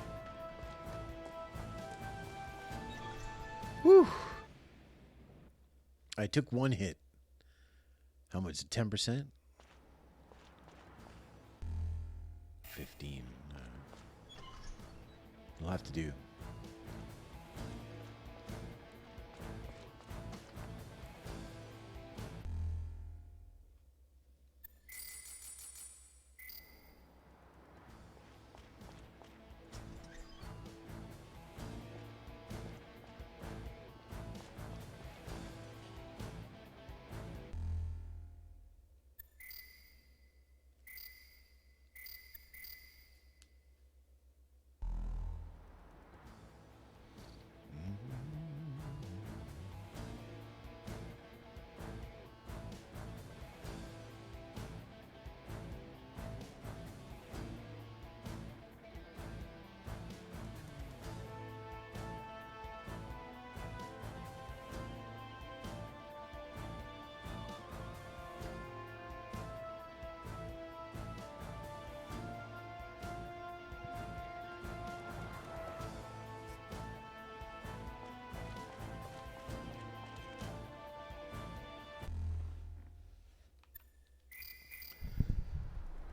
Whew. I took one hit. How much? 10%? 15. We'll have to do.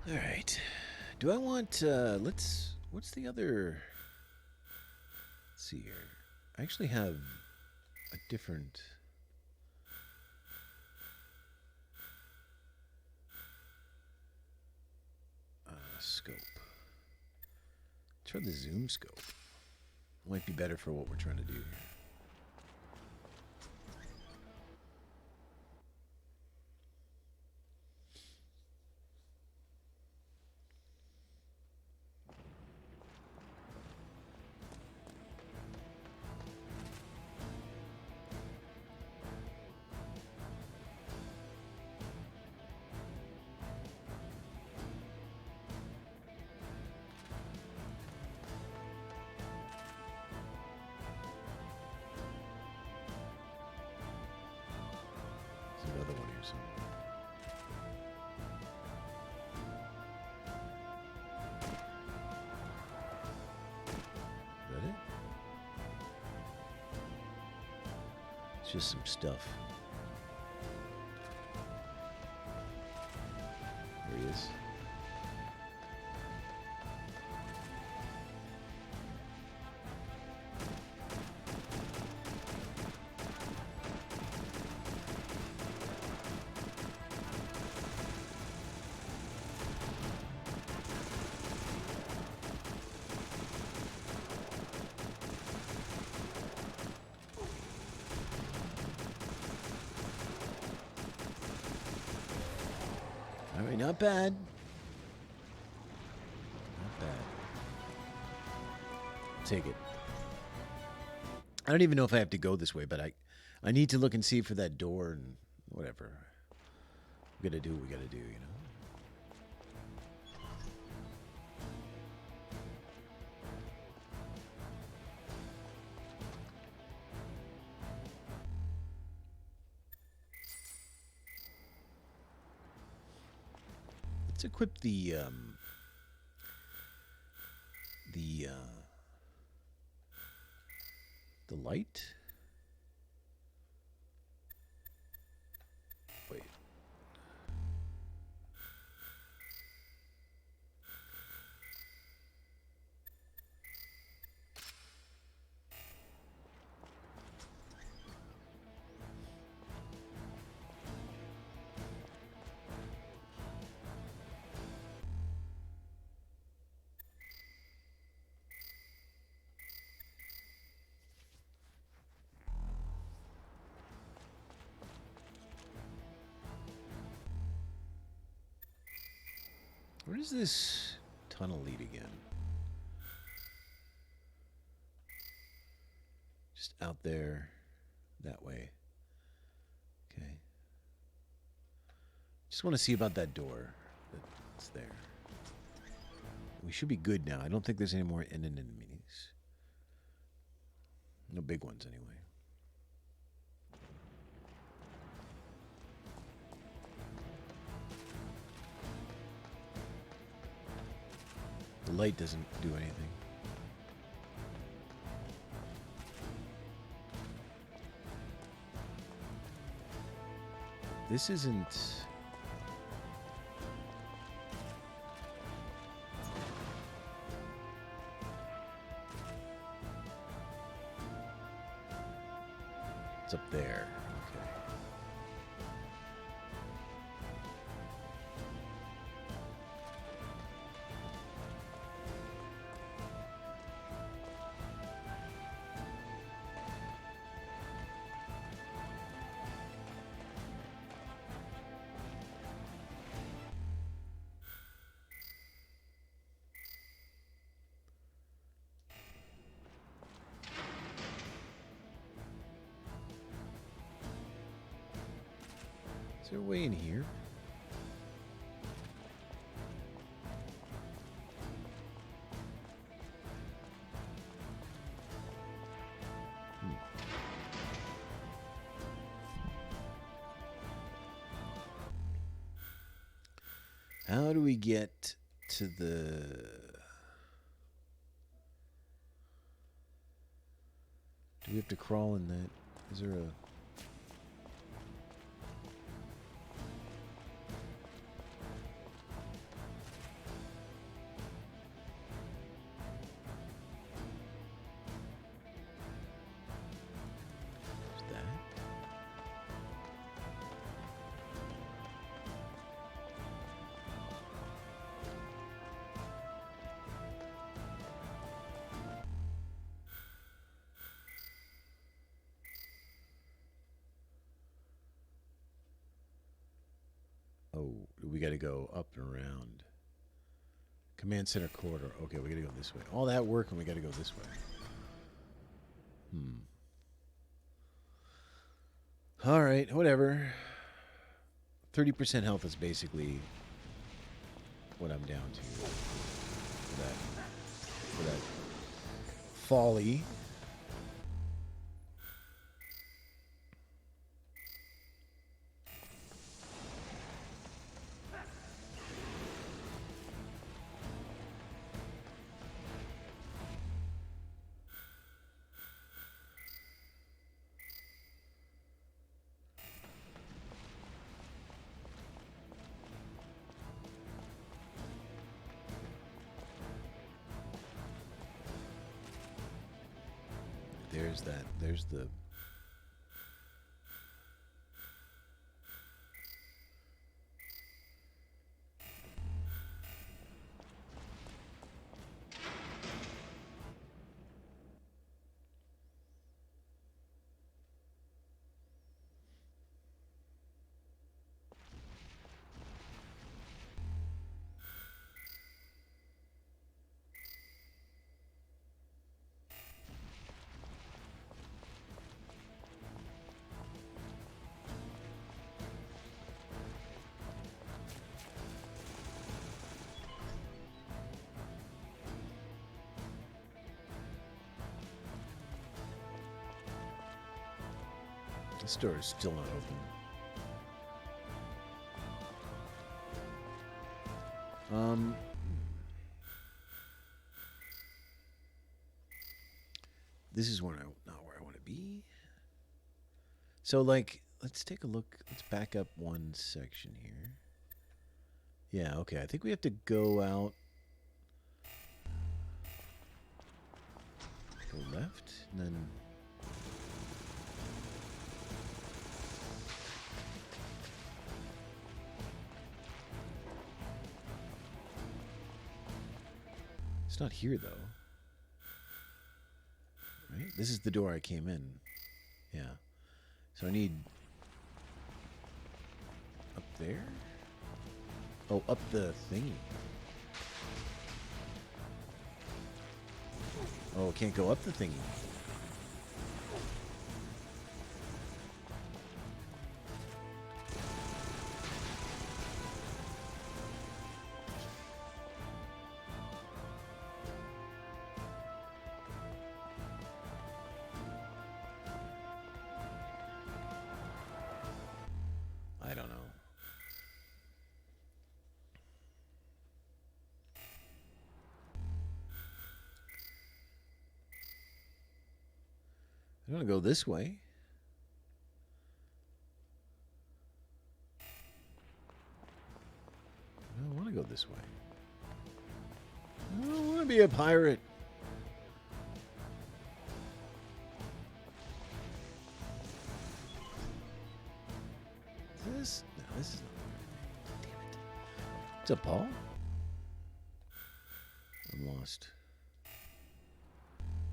All right. Do I want, what's the other, let's see here. I actually have a different, scope. Try the zoom scope. Might be better for what we're trying to do here. Another one here somewhere. Is that it? It's just some stuff. There he is. All right, not bad. Not bad. Take it. I don't even know if I have to go this way, but I need to look and see for that door and whatever. We gotta do what we gotta do, you know? Let's equip the light. Wait. Where does this tunnel lead again? Just out there, that way. Okay. Just want to see about that door that's there. We should be good now. I don't think there's any more enemies. No big ones, anyway. The light doesn't do anything. This isn't... It's up there. Okay. Is there a way in here? How do we get to the... Do we have to crawl in that? Is there a... Oh, we got to go up and around. Command center corridor. Okay, we got to go this way. All that work and we got to go this way. All right, whatever. 30% health is basically what I'm down to for that folly. There's that. There's the... This door is still not open. This is where not where I want to be. So, like, let's take a look. Let's back up one section here. Yeah, okay. I think we have to go out. Go left, and then... It's not here, though. Right? This is the door I came in. Yeah. So I need... Up there? Oh, up the thingy. Oh, it can't go up the thingy. I don't know. I want to go this way. I don't want to go this way. I don't want to be a pirate. This? No, this is not. Damn it. What's up, Paul? I'm lost.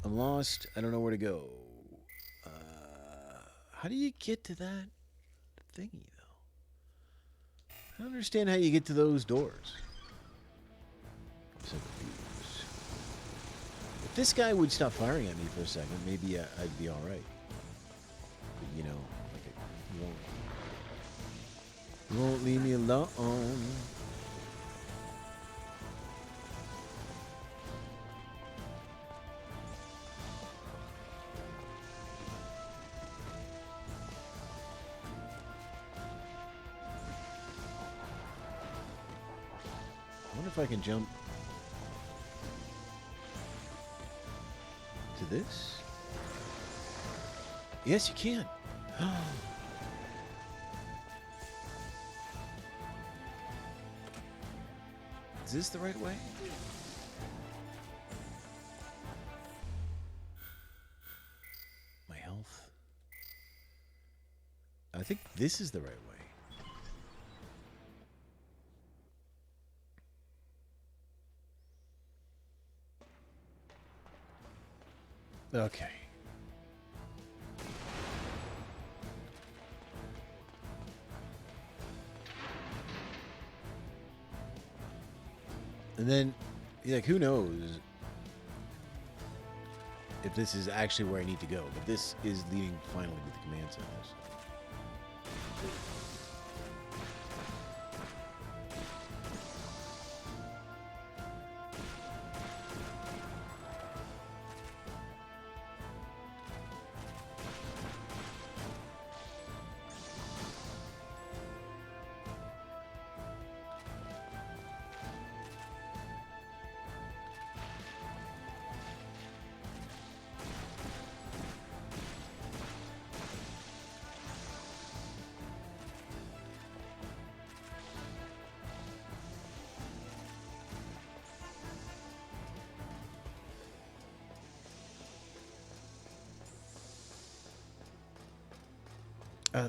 I'm lost. I don't know where to go. How do you get to that thingy, though? I don't understand how you get to those doors. I'm so confused. If this guy would stop firing at me for a second, maybe I'd be all right. But, you know, like he won't leave me alone. I wonder if I can jump to this. Yes, you can. Is this the right way? My health. I think this is the right way. Okay. And then, like, who knows if this is actually where I need to go, but this is leading finally to the command centers.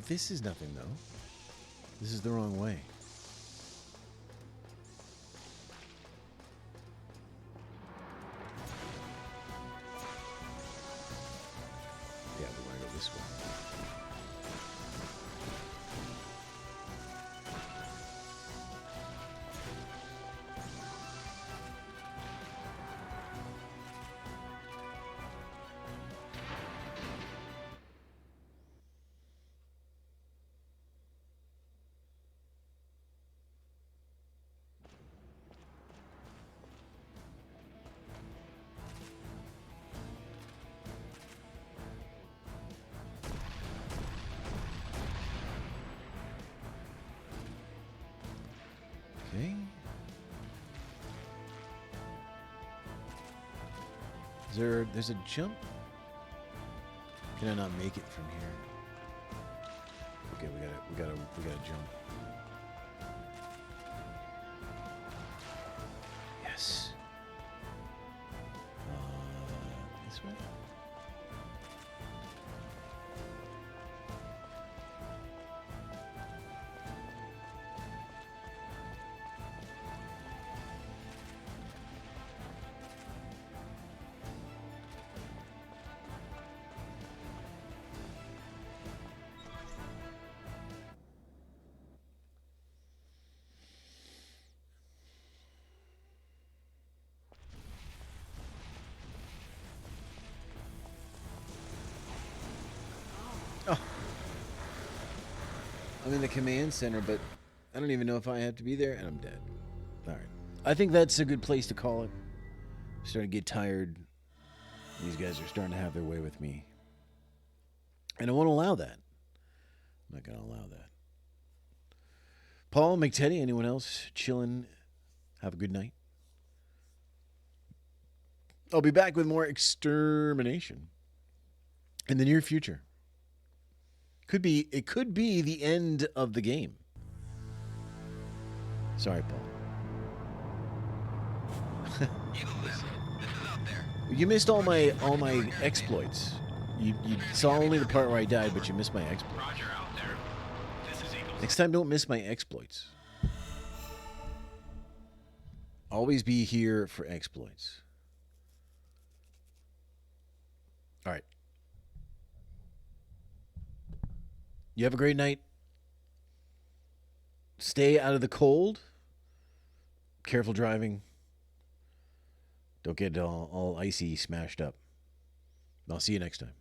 This is nothing, though. This is the wrong way. Yeah, we want to go this way. There's a jump? Can I not make it from here? Okay, we gotta jump. Yes. This way? I'm in the command center, but I don't even know if I have to be there, and I'm dead. All right. I think that's a good place to call it. I'm starting to get tired. These guys are starting to have their way with me. And I won't allow that. I'm not going to allow that. Paul, McTeddy, anyone else chilling? Have a good night. I'll be back with more Extermination in the near future. It could be the end of the game. Sorry, Paul. You missed all my exploits. You saw only the part where I died, but you missed my exploits. Roger out there. This is Eagle. Next time, don't miss my exploits. Always be here for exploits. All right. You have a great night. Stay out of the cold. Careful driving. Don't get all icy, smashed up. I'll see you next time.